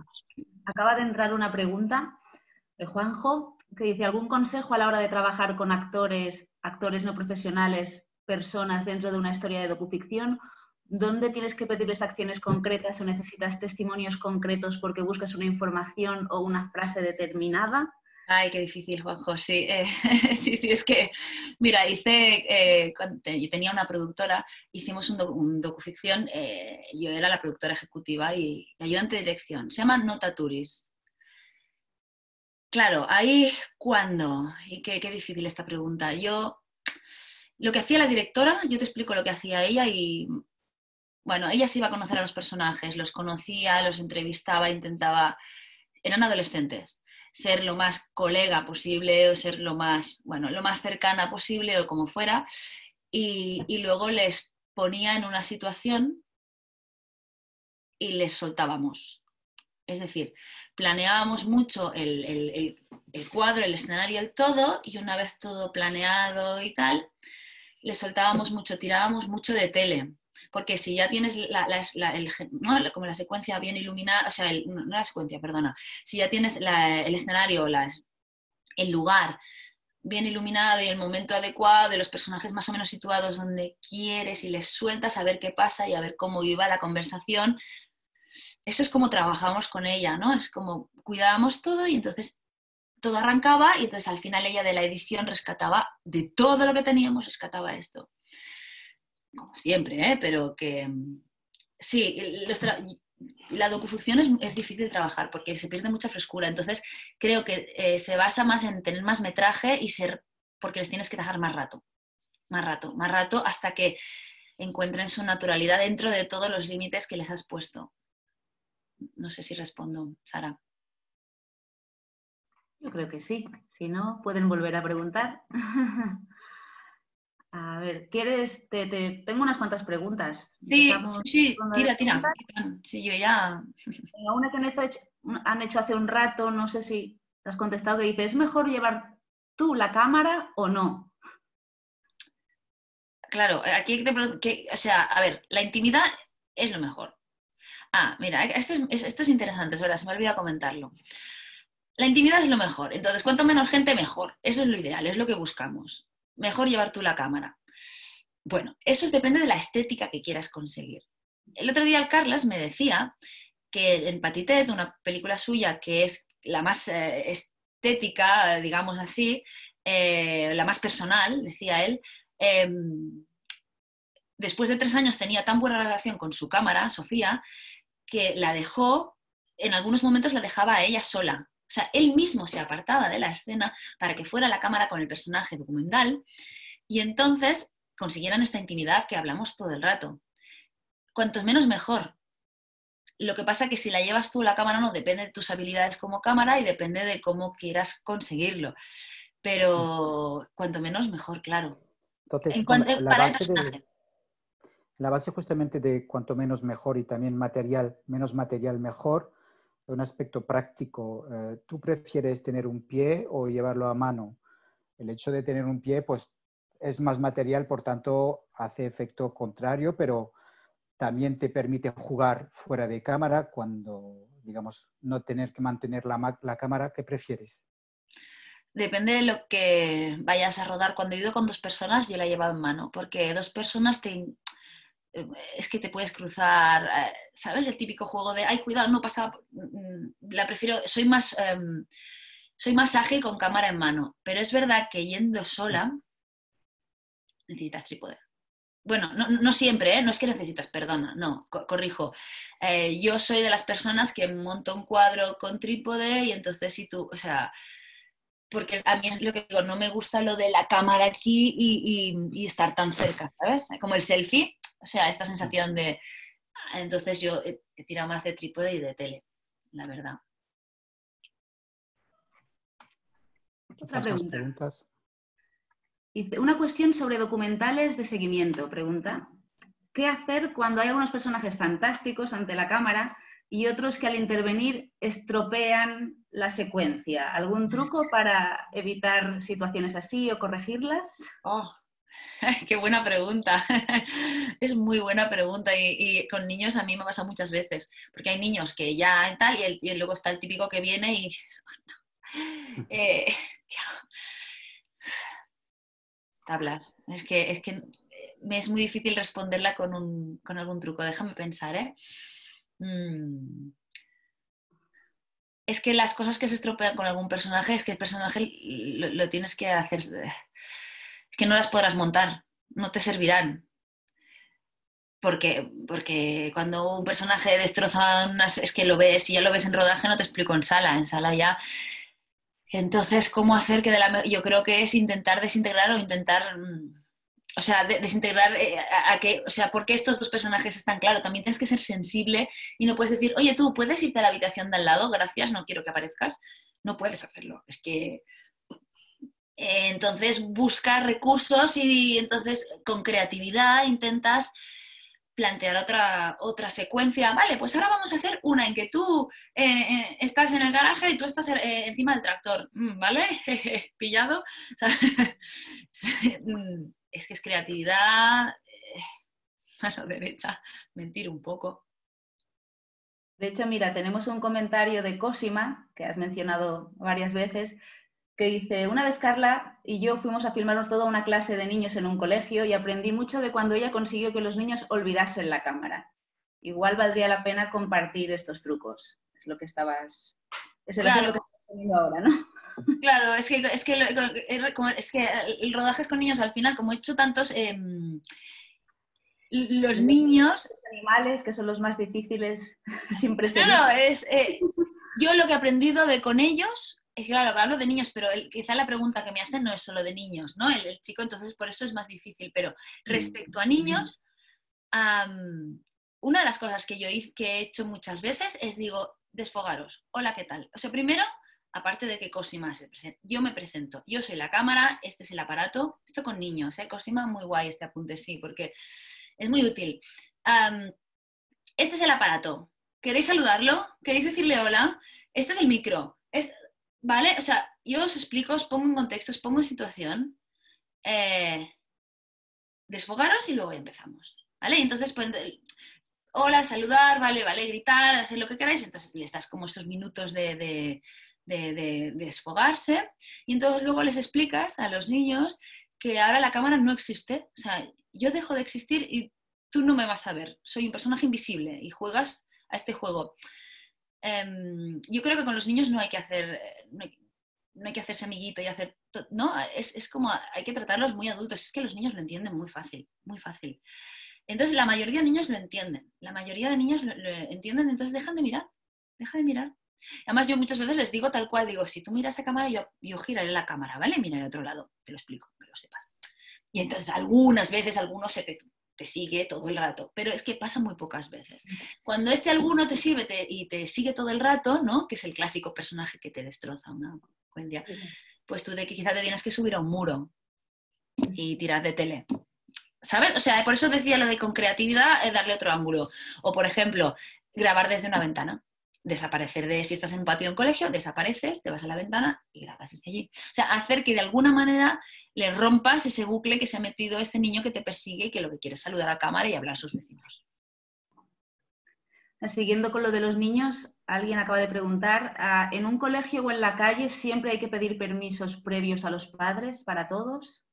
acaba de entrar una pregunta de Juanjo que dice, ¿algún consejo a la hora de trabajar con actores, actores no profesionales, personas dentro de una historia de docuficción? ¿Dónde tienes que pedirles acciones concretas o necesitas testimonios concretos porque buscas una información o una frase determinada? Ay, qué difícil, Juanjo, sí. Sí, es que, mira, yo tenía una productora, hicimos un docuficción, yo era la productora ejecutiva y ayudante de dirección, se llama Nota Turis. Claro, ahí, ¿cuándo? Y qué difícil esta pregunta. Lo que hacía la directora, yo te explico lo que hacía ella y, bueno, ella se iba a conocer a los personajes, los conocía, los entrevistaba, eran adolescentes, ser lo más colega posible o ser lo más cercana posible o como fuera, y luego les ponía en una situación y les soltábamos. Es decir, planeábamos mucho el cuadro, el escenario, el todo, y una vez todo planeado y tal, les soltábamos mucho, tirábamos mucho de tele. Porque si ya tienes como la secuencia bien iluminada, o sea, no la secuencia, perdona, si ya tienes el escenario, el lugar bien iluminado y el momento adecuado, de los personajes más o menos situados donde quieres y les sueltas a ver qué pasa y a ver cómo iba la conversación, eso es como trabajamos con ella, ¿no? Es como cuidábamos todo y entonces todo arrancaba y entonces al final ella de la edición rescataba de todo lo que teníamos, rescataba esto. Como siempre, ¿eh? Pero que sí, la docuficción es difícil trabajar porque se pierde mucha frescura. Entonces creo que se basa más en tener más metraje y ser, porque les tienes que dejar más rato hasta que encuentren su naturalidad dentro de todos los límites que les has puesto. No sé si respondo, Sara. Yo creo que sí. Si no, pueden volver a preguntar. A ver, tengo unas cuantas preguntas. Empezamos Sí, con las tira. preguntas. Sí, yo ya... Una que han hecho hace un rato, no sé si te has contestado, que dice, ¿es mejor llevar tú la cámara o no? Claro, aquí o sea, a ver, la intimidad es lo mejor. Ah, mira, esto es interesante, es verdad, se me ha olvidado comentarlo. La intimidad es lo mejor, entonces cuanto menos gente, mejor. Eso es lo ideal, es lo que buscamos. Mejor llevar tú la cámara. Bueno, eso depende de la estética que quieras conseguir. El otro día el Carlos me decía que en Patitet, una película suya que es la más estética, digamos así, la más personal, decía él, después de 3 años tenía tan buena relación con su cámara, Sofía, que la dejó, en algunos momentos la dejaba a ella sola. O sea, él mismo se apartaba de la escena para que fuera la cámara con el personaje documental y entonces consiguieran esta intimidad que hablamos todo el rato. Cuanto menos mejor. Lo que pasa es que si la llevas tú la cámara no, depende de tus habilidades como cámara y depende de cómo quieras conseguirlo. Pero cuanto menos mejor, claro. Entonces, Para el personaje. la base justamente de cuanto menos mejor y también menos material mejor, un aspecto práctico. ¿Tú prefieres tener un pie o llevarlo a mano? El hecho de tener un pie, pues, es más material, por tanto, hace efecto contrario, pero también te permite jugar fuera de cámara cuando, digamos, no tener que mantener la cámara. ¿Qué prefieres? Depende de lo que vayas a rodar. Cuando he ido con 2 personas, yo la he llevado en mano, porque 2 personas es que te puedes cruzar, ¿sabes? El típico juego de, ay, cuidado, no pasa, la prefiero, soy más ágil con cámara en mano, pero es verdad que yendo sola necesitas trípode. Bueno, no siempre, ¿eh? No es que necesitas, perdona, no, corrijo. Yo soy de las personas que monto un cuadro con trípode y entonces si tú, o sea, porque a mí es lo que digo, no me gusta lo de la cámara aquí y estar tan cerca, ¿sabes? Como el selfie, o sea, esta sensación de... Entonces yo he tirado más de trípode y de tele, la verdad. Otra ¿Quizás más pregunta. preguntas? Una cuestión sobre documentales de seguimiento, pregunta. ¿Qué hacer cuando hay algunos personajes fantásticos ante la cámara y otros que al intervenir estropean la secuencia? ¿Algún truco para evitar situaciones así o corregirlas? Oh, qué buena pregunta. Es muy buena pregunta y con niños a mí me pasa muchas veces, porque hay niños que ya tal y luego está el típico que viene y dices, oh, no. ¿Qué hago? Tablas. Es que me es muy difícil responderla con algún truco. Déjame pensar, ¿eh? Es que las cosas que se estropean con algún personaje, es que el personaje lo tienes que hacer. Es que no las podrás montar, no te servirán. Porque cuando un personaje destroza es que lo ves y ya lo ves en rodaje, no te explico en sala ya. Entonces, ¿cómo hacer que yo creo que es intentar desintegrar o intentar, o sea, desintegrar o sea, ¿por qué estos dos personajes están claros? También tienes que ser sensible y no puedes decir, oye, tú, ¿puedes irte a la habitación de al lado? Gracias, no quiero que aparezcas. No puedes hacerlo. Es que entonces buscas recursos y entonces con creatividad intentas plantear otra secuencia. Vale, pues ahora vamos a hacer una en que tú estás en el garaje y tú estás encima del tractor, ¿vale? ¿Pillado? O sea, es que es creatividad, mano derecha, mentir un poco. De hecho, mira, tenemos un comentario de Cosima, que has mencionado varias veces, que dice, una vez Carla y yo fuimos a filmarnos toda una clase de niños en un colegio y aprendí mucho de cuando ella consiguió que los niños olvidasen la cámara. Igual valdría la pena compartir estos trucos. Es lo que estabas... Es el ejemplo que estás poniendo ahora, ¿no? Claro, es que el rodaje es con niños al final, como he hecho tantos... los niños... Los animales, que son los más difíciles, siempre se Claro, yo lo que he aprendido con ellos... Es que claro, hablo de niños, pero quizá la pregunta que me hacen no es solo de niños, ¿no? El chico, entonces por eso es más difícil. Pero respecto a niños, una de las cosas que he hecho muchas veces es digo, desfogaros, hola, ¿qué tal? O sea, primero, aparte de que Cosima se presenta, yo me presento, yo soy la cámara, este es el aparato, esto con niños, Cosima, muy guay este apunte, sí, porque es muy útil. Este es el aparato, ¿queréis saludarlo? ¿Queréis decirle hola? Este es el micro, ¿vale? O sea, yo os explico, os pongo en contexto, os pongo en situación, desfogaros y luego empezamos, ¿vale? Y entonces, pues, hola, saludar, vale, gritar, hacer lo que queráis, entonces les das como esos minutos de desfogarse y entonces luego les explicas a los niños que ahora la cámara no existe, o sea, yo dejo de existir y tú no me vas a ver, soy un personaje invisible y juegas a este juego. Yo creo que con los niños no hay que hacerse amiguito y hacer, ¿no? Es como, hay que tratarlos muy adultos, es que los niños lo entienden muy fácil, muy fácil. Entonces la mayoría de niños lo entienden, entonces dejan de mirar, deja de mirar. Además yo muchas veces les digo tal cual, digo, si tú miras a cámara, yo giraré la cámara, ¿vale? Miraré a otro lado, te lo explico, que lo sepas. Y entonces algunas veces alguno te sigue todo el rato, pero es que pasa muy pocas veces. Cuando alguno te sirve y te sigue todo el rato, ¿no? Que es el clásico personaje que te destroza una secuencia, pues tú quizá te tienes que subir a un muro y tirar de tele. ¿Sabes? O sea, por eso decía lo de con creatividad darle otro ángulo. O, por ejemplo, grabar desde una ventana. Desaparecer si estás en un patio de un colegio, desapareces, te vas a la ventana y grabas desde allí. O sea, hacer que de alguna manera le rompas ese bucle que se ha metido este niño que te persigue y que lo que quiere es saludar a cámara y hablar a sus vecinos. Siguiendo con lo de los niños, alguien acaba de preguntar, ¿en un colegio o en la calle siempre hay que pedir permisos previos a los padres para todos?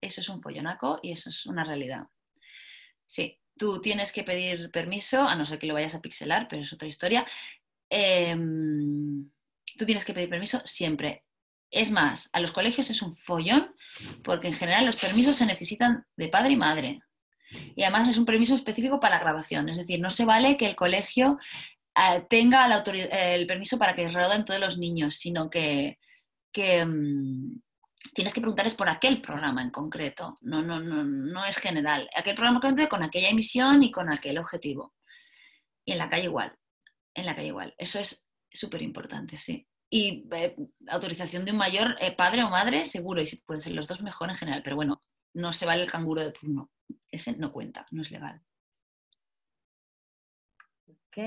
Eso es un follonaco y eso es una realidad. Sí, tú tienes que pedir permiso, a no ser que lo vayas a pixelar, pero es otra historia. Tú tienes que pedir permiso siempre. Es más, a los colegios es un follón porque en general los permisos se necesitan de padre y madre. Y además es un permiso específico para la grabación. Es decir, no se vale que el colegio tenga el permiso para que roden todos los niños, sino que tienes que preguntarles por aquel programa en concreto. No es general. Aquel programa en concreto con aquella emisión y con aquel objetivo. Y en la calle igual. Eso es súper importante, sí. Y autorización de un mayor, padre o madre, seguro, y si pueden ser los dos, mejor en general. Pero bueno, no se vale el canguro de turno. Ese no cuenta, no es legal. Ok.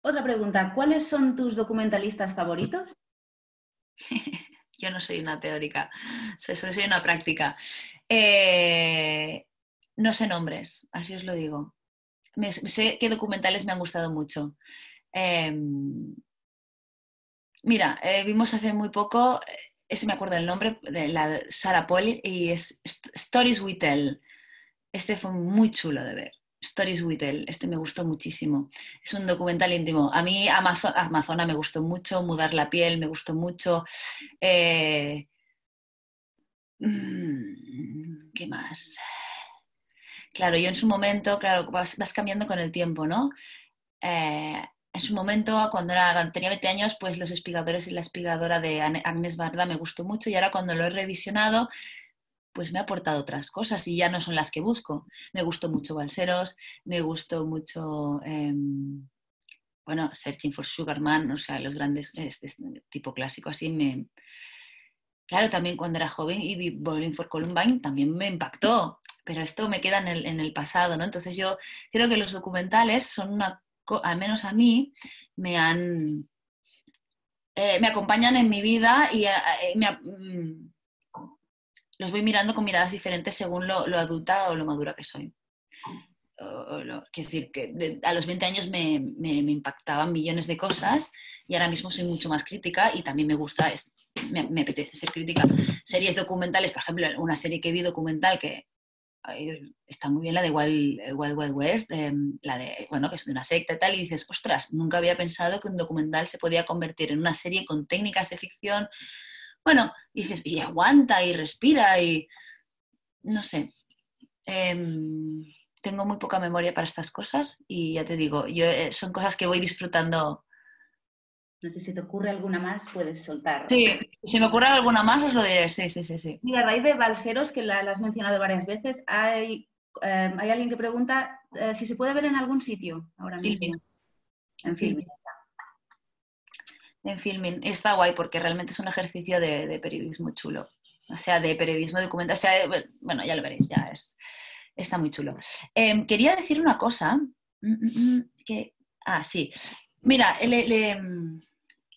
Otra pregunta, ¿cuáles son tus documentalistas favoritos? Yo no soy una teórica, soy una práctica. No sé nombres, así os lo digo. Sé que documentales me han gustado mucho. Mira, vimos hace muy poco, ese me acuerdo del nombre, de la Sarah Polley, y es Stories We Tell. Este fue muy chulo de ver. Stories We Tell, este me gustó muchísimo. Es un documental íntimo. A mí Amazona me gustó mucho, Mudar la piel me gustó mucho. ¿Qué más? Claro, yo en su momento, claro, vas cambiando con el tiempo, ¿no? En su momento, cuando tenía 20 años, pues Los espigadores y la espigadora de Agnes Barda me gustó mucho, y ahora cuando lo he revisionado, pues me ha aportado otras cosas y ya no son las que busco. Me gustó mucho Balseros, me gustó mucho, bueno, Searching for Sugar Man, o sea, los grandes, este tipo clásico así. Claro, también cuando era joven y vi Bowling for Columbine también me impactó, pero esto me queda en el pasado, ¿no? Entonces yo creo que los documentales son al menos a mí, me acompañan en mi vida y los voy mirando con miradas diferentes según lo adulta o lo madura que soy. Quiero decir que a los 20 años me impactaban millones de cosas y ahora mismo soy mucho más crítica y también me gusta, me apetece ser crítica. Series documentales, por ejemplo, una serie que vi documental que está muy bien, la de Wild West, la de, bueno, que es de una secta y tal, y dices, ostras, nunca había pensado que un documental se podía convertir en una serie con técnicas de ficción. Bueno, dices, y aguanta y respira y no sé. Tengo muy poca memoria para estas cosas y ya te digo, son cosas que voy disfrutando. No sé si te ocurre alguna más, puedes soltar. Sí, si me ocurre alguna más os lo diré, sí. Mira, a raíz de Balseros, que la has mencionado varias veces, hay alguien que pregunta si se puede ver en algún sitio ahora mismo. En Filmin. En Filmin. Está guay porque realmente es un ejercicio de periodismo chulo. O sea, de periodismo documental. O sea, bueno, ya lo veréis, está muy chulo. Quería decir una cosa. Sí. Mira,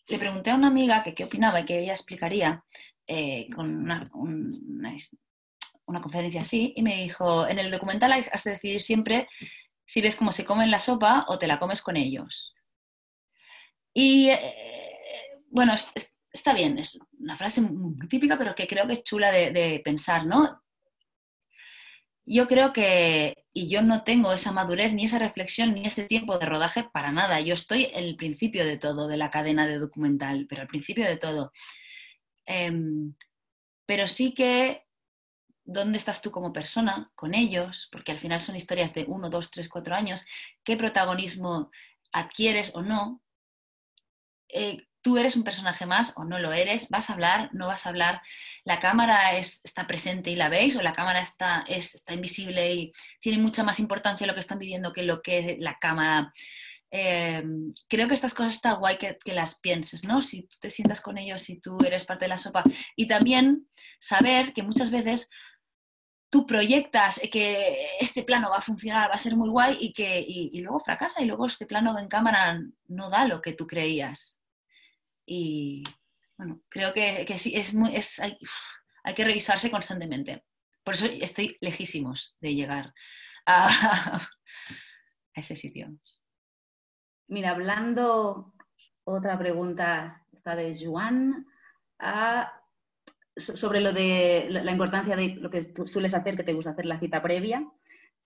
le pregunté a una amiga que qué opinaba y que ella explicaría con una conferencia así, y me dijo, en el documental has de decidir siempre si ves cómo se comen la sopa o te la comes con ellos. Y bueno, está bien, es una frase muy típica, pero que creo que es chula de pensar, ¿no? Yo creo que, y yo no tengo esa madurez, ni esa reflexión, ni ese tiempo de rodaje para nada. Yo estoy en el principio de todo, de la cadena de documental, pero al principio de todo. Pero sí que, ¿dónde estás tú como persona con ellos? Porque al final son historias de 1, 2, 3, 4 años. ¿Qué protagonismo adquieres o no? Tú eres un personaje más o no lo eres, vas a hablar, no vas a hablar, la cámara está presente y la veis, o la cámara está invisible y tiene mucha más importancia lo que están viviendo que lo que la cámara. Creo que estas cosas está guay que las pienses, ¿no? Si tú te sientas con ellos, si tú eres parte de la sopa. Y también saber que muchas veces tú proyectas que este plano va a funcionar, va a ser muy guay y luego fracasa y luego este plano en cámara no da lo que tú creías. Y bueno, creo que sí, hay que revisarse constantemente. Por eso estoy lejísimos de llegar a ese sitio. Mira, hablando, otra pregunta está de Joan, sobre lo de la importancia de lo que tú sueles hacer, que te gusta hacer la cita previa.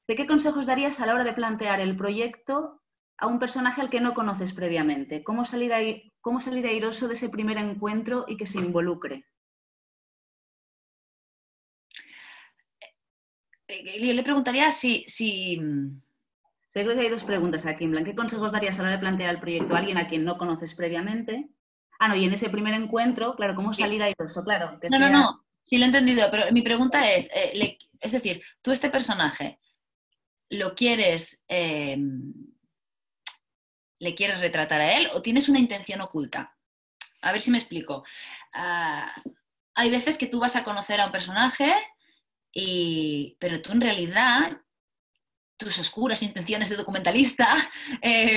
¿De qué consejos darías a la hora de plantear el proyecto a un personaje al que no conoces previamente? ¿Cómo salir airoso de ese primer encuentro y que se involucre? Yo le preguntaría si Yo creo que hay dos preguntas aquí, en plan, ¿qué consejos darías a la hora de plantear el proyecto a alguien a quien no conoces previamente? No, y en ese primer encuentro, claro, ¿cómo salir airoso? Claro, que sea... No, sí lo he entendido, pero mi pregunta es, es decir, tú este personaje lo quieres, le quieres retratar a él o tienes una intención oculta. A ver si me explico. Hay veces que tú vas a conocer a un personaje, pero tú en realidad, tus oscuras intenciones de documentalista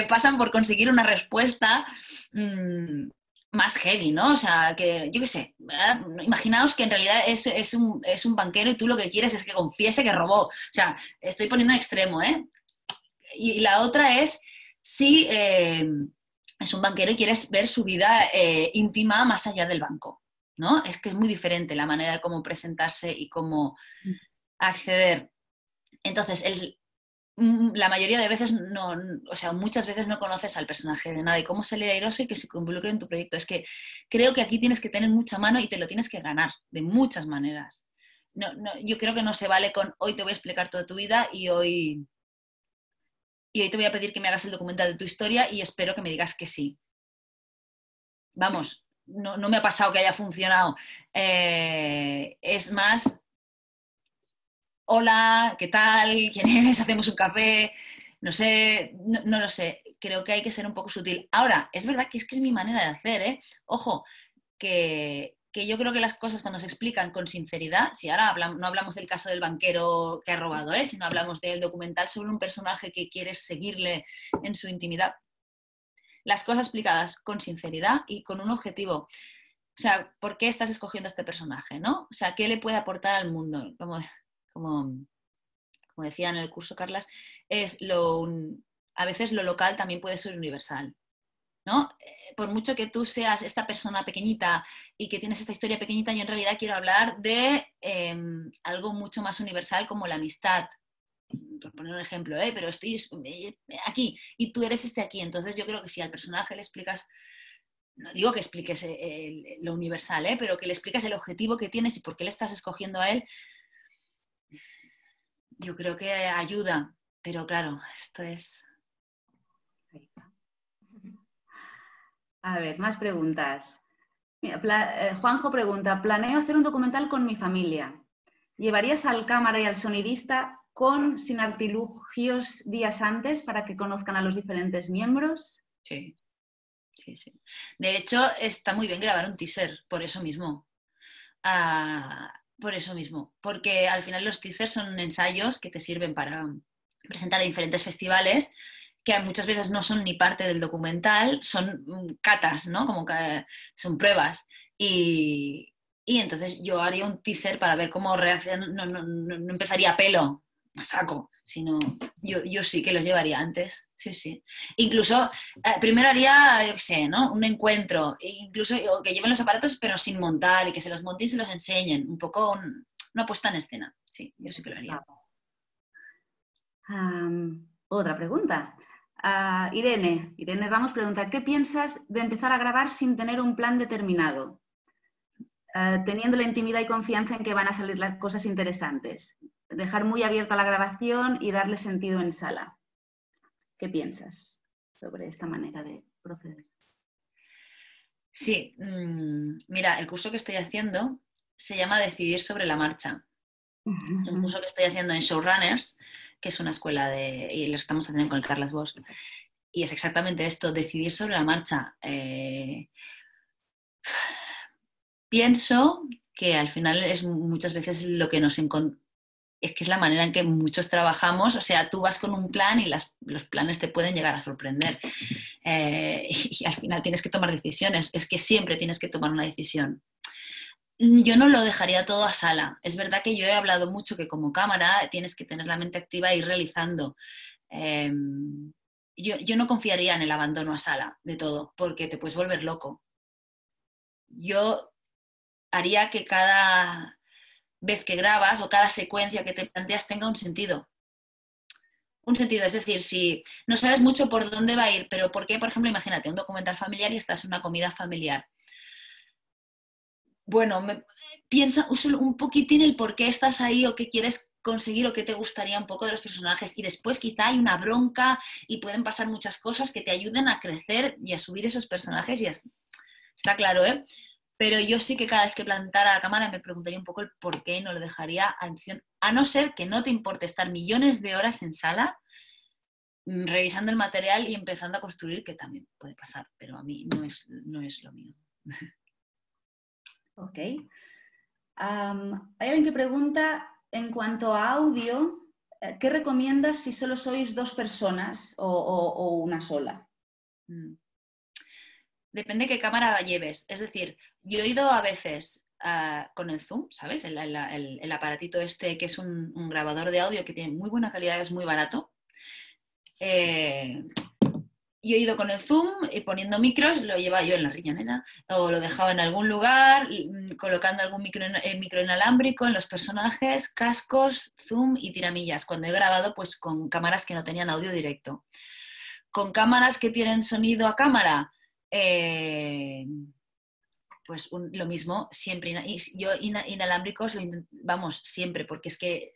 pasan por conseguir una respuesta más heavy, ¿no? O sea, que yo qué sé, ¿verdad? Imaginaos que en realidad es un banquero y tú lo que quieres es que confiese que robó. O sea, estoy poniendo en extremo, ¿eh? Y la otra es si es un banquero y quieres ver su vida íntima más allá del banco, ¿no? Es que es muy diferente la manera de cómo presentarse y cómo acceder. Entonces, la mayoría de veces no, o sea, muchas veces no conoces al personaje de nada y cómo salir airoso y que se involucre en tu proyecto. Es que creo que aquí tienes que tener mucha mano y te lo tienes que ganar de muchas maneras. Yo creo que no se vale con hoy te voy a explicar toda tu vida y hoy te voy a pedir que me hagas el documental de tu historia y espero que me digas que sí. Vamos, no me ha pasado que haya funcionado. Es más, hola, ¿qué tal? ¿Quién eres? ¿Hacemos un café? No sé, no lo sé. Creo que hay que ser un poco sutil. Ahora, es verdad que es mi manera de hacer, ¿eh? Ojo, que yo creo que las cosas cuando se explican con sinceridad, si ahora no hablamos del caso del banquero que ha robado, sino hablamos del documental sobre un personaje que quieres seguirle en su intimidad, las cosas explicadas con sinceridad y con un objetivo. O sea, ¿por qué estás escogiendo a este personaje, no? O sea, ¿qué le puede aportar al mundo? Como decía en el curso Carlas, a veces lo local también puede ser universal, ¿no? Por mucho que tú seas esta persona pequeñita y que tienes esta historia pequeñita, yo en realidad quiero hablar de algo mucho más universal como la amistad. Por poner un ejemplo, pero estoy aquí y tú eres aquí. Entonces yo creo que si al personaje le explicas, no digo que expliques lo universal, pero que le explicas el objetivo que tienes y por qué le estás escogiendo a él, yo creo que ayuda. Pero claro, esto es... A ver, más preguntas. Mira, Juanjo pregunta, planeo hacer un documental con mi familia. ¿Llevarías al cámara y al sonidista sin artilugios días antes para que conozcan a los diferentes miembros? Sí. De hecho, está muy bien grabar un teaser, por eso mismo. Por eso mismo. Porque al final los teasers son ensayos que te sirven para presentar a diferentes festivales que muchas veces no son ni parte del documental, son catas, ¿no? Como que son pruebas. Y entonces yo haría un teaser para ver cómo reacciona. No empezaría a pelo, a saco, sino yo sí que los llevaría antes. Sí. Incluso primero haría, yo qué sé, ¿no? Un encuentro, incluso que lleven los aparatos pero sin montar y que se los monten y se los enseñen. Un poco una puesta en escena. Sí, yo sí que lo haría. Otra pregunta. Irene Ramos pregunta, ¿qué piensas de empezar a grabar sin tener un plan determinado? Teniendo la intimidad y confianza en que van a salir las cosas interesantes. Dejar muy abierta la grabación y darle sentido en sala. ¿Qué piensas sobre esta manera de proceder? Sí, mira, el curso que estoy haciendo se llama Decidir sobre la marcha. Es un curso que estoy haciendo en Showrunners, que es una escuela y lo estamos haciendo con el Carlas Bosch. Y es exactamente esto, decidir sobre la marcha. Pienso que al final es muchas veces lo que es que es la manera en que muchos trabajamos. O sea, tú vas con un plan y los planes te pueden llegar a sorprender. Y al final tienes que tomar decisiones. Es que siempre tienes que tomar una decisión. Yo no lo dejaría todo a sala. Es verdad que yo he hablado mucho que como cámara tienes que tener la mente activa e ir realizando. Yo no confiaría en el abandono a sala de todo, porque te puedes volver loco. Yo haría que cada vez que grabas o cada secuencia que te planteas tenga un sentido. Un sentido, es decir, si no sabes mucho por dónde va a ir, pero ¿por qué? Por ejemplo, imagínate un documental familiar y estás en una comida familiar. Bueno, piensa un poquitín el por qué estás ahí o qué quieres conseguir o qué te gustaría un poco de los personajes y después quizá hay una bronca y pueden pasar muchas cosas que te ayuden a crecer y a subir esos personajes y está claro, ¿eh? Pero yo sí que cada vez que plantara la cámara me preguntaría un poco el por qué y no lo dejaría a decisión, a no ser que no te importe estar millones de horas en sala revisando el material y empezando a construir, que también puede pasar, pero a mí no es lo mío. Ok. Hay alguien que pregunta, en cuanto a audio, ¿qué recomiendas si solo sois 2 personas o una sola? Depende qué cámara lleves. Es decir, yo he ido a veces con el Zoom, ¿sabes? El aparatito este que es un grabador de audio que tiene muy buena calidad, es muy barato. Yo he ido con el Zoom y poniendo micros, lo llevaba yo en la riñonera o lo dejaba en algún lugar, colocando algún micro inalámbrico en los personajes, cascos, Zoom y tiramillas. Cuando he grabado, pues con cámaras que no tenían audio directo. Con cámaras que tienen sonido a cámara, pues lo mismo, siempre. Yo inalámbricos, vamos, siempre, porque es que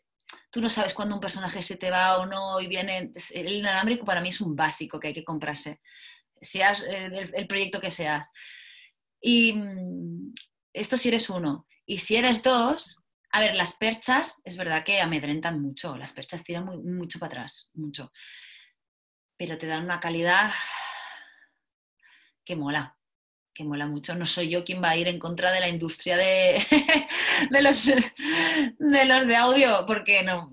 tú no sabes cuándo un personaje se te va o no y viene. El inalámbrico para mí es un básico que hay que comprarse, seas el proyecto que seas. Y esto si eres uno. Y si eres dos, a ver, las perchas es verdad que amedrentan mucho, las perchas tiran mucho para atrás, mucho. Pero te dan una calidad que mola mucho. No soy yo quien va a ir en contra de la industria de los de audio, porque no.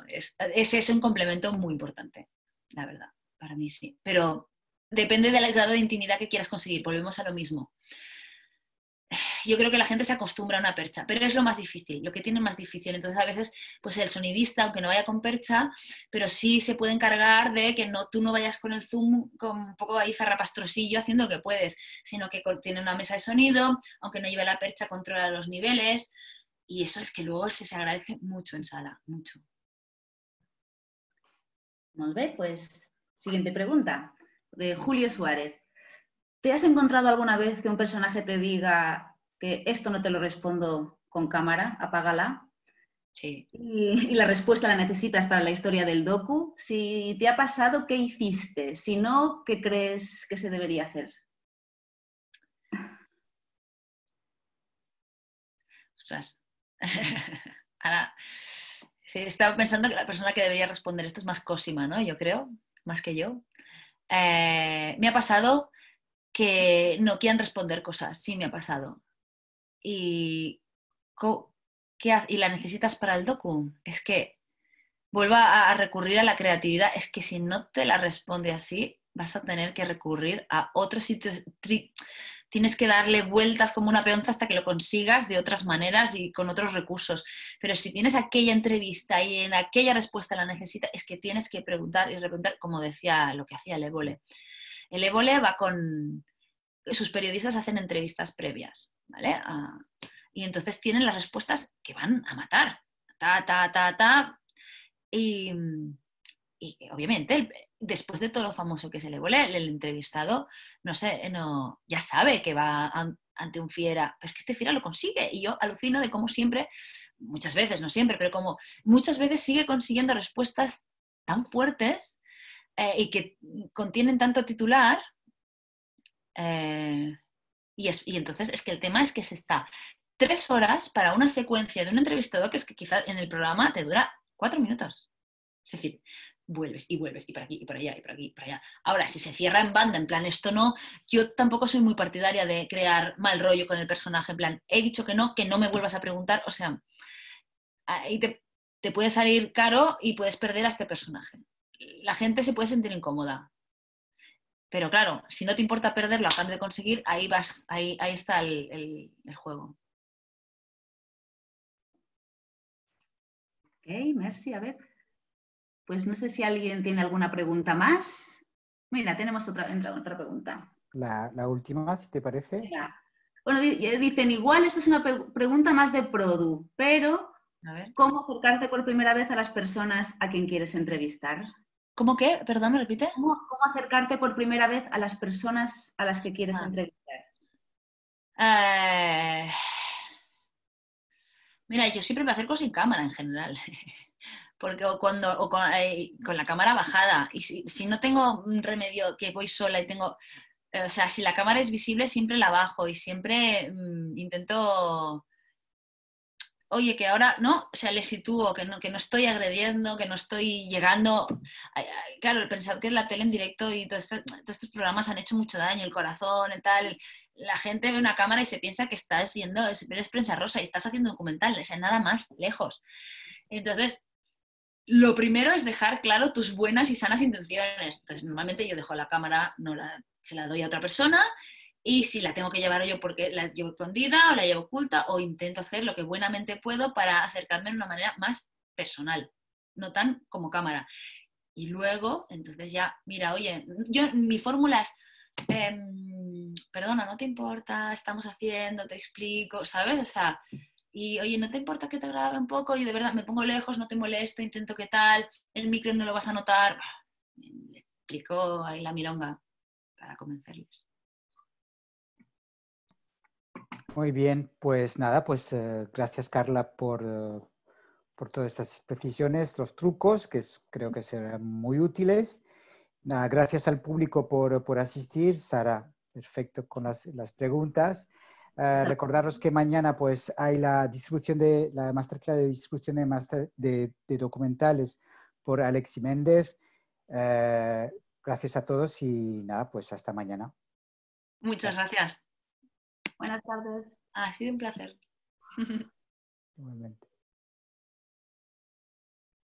Es un complemento muy importante, la verdad, para mí sí. Pero depende del grado de intimidad que quieras conseguir, volvemos a lo mismo. Yo creo que la gente se acostumbra a una percha, pero es lo más difícil, lo que tiene más difícil. Entonces a veces pues el sonidista, aunque no vaya con percha, pero sí se puede encargar de que tú no vayas con el zoom con un poco ahí zarrapastrosillo haciendo lo que puedes, sino que tiene una mesa de sonido, aunque no lleve la percha, controla los niveles, y eso es que luego se agradece mucho en sala, mucho. Molt bé, pues siguiente pregunta, de Julio Suárez. ¿Te has encontrado alguna vez que un personaje te diga que esto no te lo respondo con cámara, apágala? Sí. Y la respuesta la necesitas para la historia del docu. Si te ha pasado, ¿qué hiciste? Si no, ¿qué crees que se debería hacer? Ostras. Ahora, sí, estaba pensando que la persona que debería responder esto es más Cosima, ¿no? Yo creo, más que yo. Me ha pasado que no quieran responder cosas, sí me ha pasado. Y la necesitas para el docu. Es que vuelva a recurrir a la creatividad. Es que si no te la responde así, vas a tener que recurrir a otro sitio. Tienes que darle vueltas como una peonza hasta que lo consigas de otras maneras y con otros recursos. Pero si tienes aquella entrevista y en aquella respuesta la necesitas, es que tienes que preguntar y preguntar, como decía lo que hacía el Évole. El Évole va con... Sus periodistas hacen entrevistas previas, ¿vale? Y entonces tienen las respuestas que van a matar. Y obviamente, después de todo lo famoso que se le vuelve, el entrevistado, no sé, ya sabe que va ante un fiera, pero es que este fiera lo consigue. Y yo alucino de cómo siempre, muchas veces, no siempre, pero como muchas veces sigue consiguiendo respuestas tan fuertes y que contienen tanto titular. Y entonces es que el tema es que se está 3 horas para una secuencia de un entrevistado que es que quizás en el programa te dura 4 minutos. Es decir, vuelves y por aquí y por allá y por aquí y por allá. Ahora, si se cierra en banda, en plan esto no, yo tampoco soy muy partidaria de crear mal rollo con el personaje, en plan, he dicho que no me vuelvas a preguntar, o sea, ahí te puede salir caro y puedes perder a este personaje. La gente se puede sentir incómoda. Pero claro, si no te importa perderlo a cambio de conseguir, ahí está el juego. Ok, merci. A ver, pues no sé si alguien tiene alguna pregunta más. Mira, tenemos otra pregunta. La última, si te parece. Mira. Bueno, dicen, igual esto es una pregunta más de Produ, pero ¿cómo acercarte por primera vez a las personas a quien quieres entrevistar? ¿Cómo qué? Perdón, ¿me repite? ¿Cómo acercarte por primera vez a las personas a las que quieres entrevistar? Mira, yo siempre me acerco sin cámara en general. Porque con la cámara bajada. Y si no tengo un remedio, que voy sola y tengo... O sea, si la cámara es visible, siempre la bajo y siempre intento oye, que ahora, ¿no? O sea, le sitúo, que no estoy agrediendo, que no estoy llegando. Claro, pensar que la tele en directo y todos estos programas han hecho mucho daño, el corazón, el tal. La gente ve una cámara y se piensa que eres prensa rosa y estás haciendo documental, o sea, nada más lejos. Entonces, lo primero es dejar claro tus buenas y sanas intenciones. Entonces, normalmente yo dejo la cámara, se la doy a otra persona. Y si la tengo que llevar yo porque la llevo escondida o la llevo oculta, o intento hacer lo que buenamente puedo para acercarme de una manera más personal, no tan como cámara. Y luego, entonces ya, mira, oye, mi fórmula es, perdona, no te importa, estamos haciendo, te explico, ¿sabes? O sea, y oye, ¿no te importa que te grabe un poco? Y de verdad, me pongo lejos, no te molesto, intento qué tal, el micro no lo vas a notar. Le explico ahí la milonga para convencerles. Muy bien, pues nada, pues gracias Carla por todas estas precisiones, los trucos, que creo que serán muy útiles. Nada, gracias al público por asistir. Sara, perfecto con las preguntas. Recordaros que mañana pues hay la distribución de la masterclass de distribución de documentales por Alexi Méndez. Gracias a todos y nada, pues hasta mañana. Muchas gracias. Buenas tardes. Ha sido un placer. Igualmente.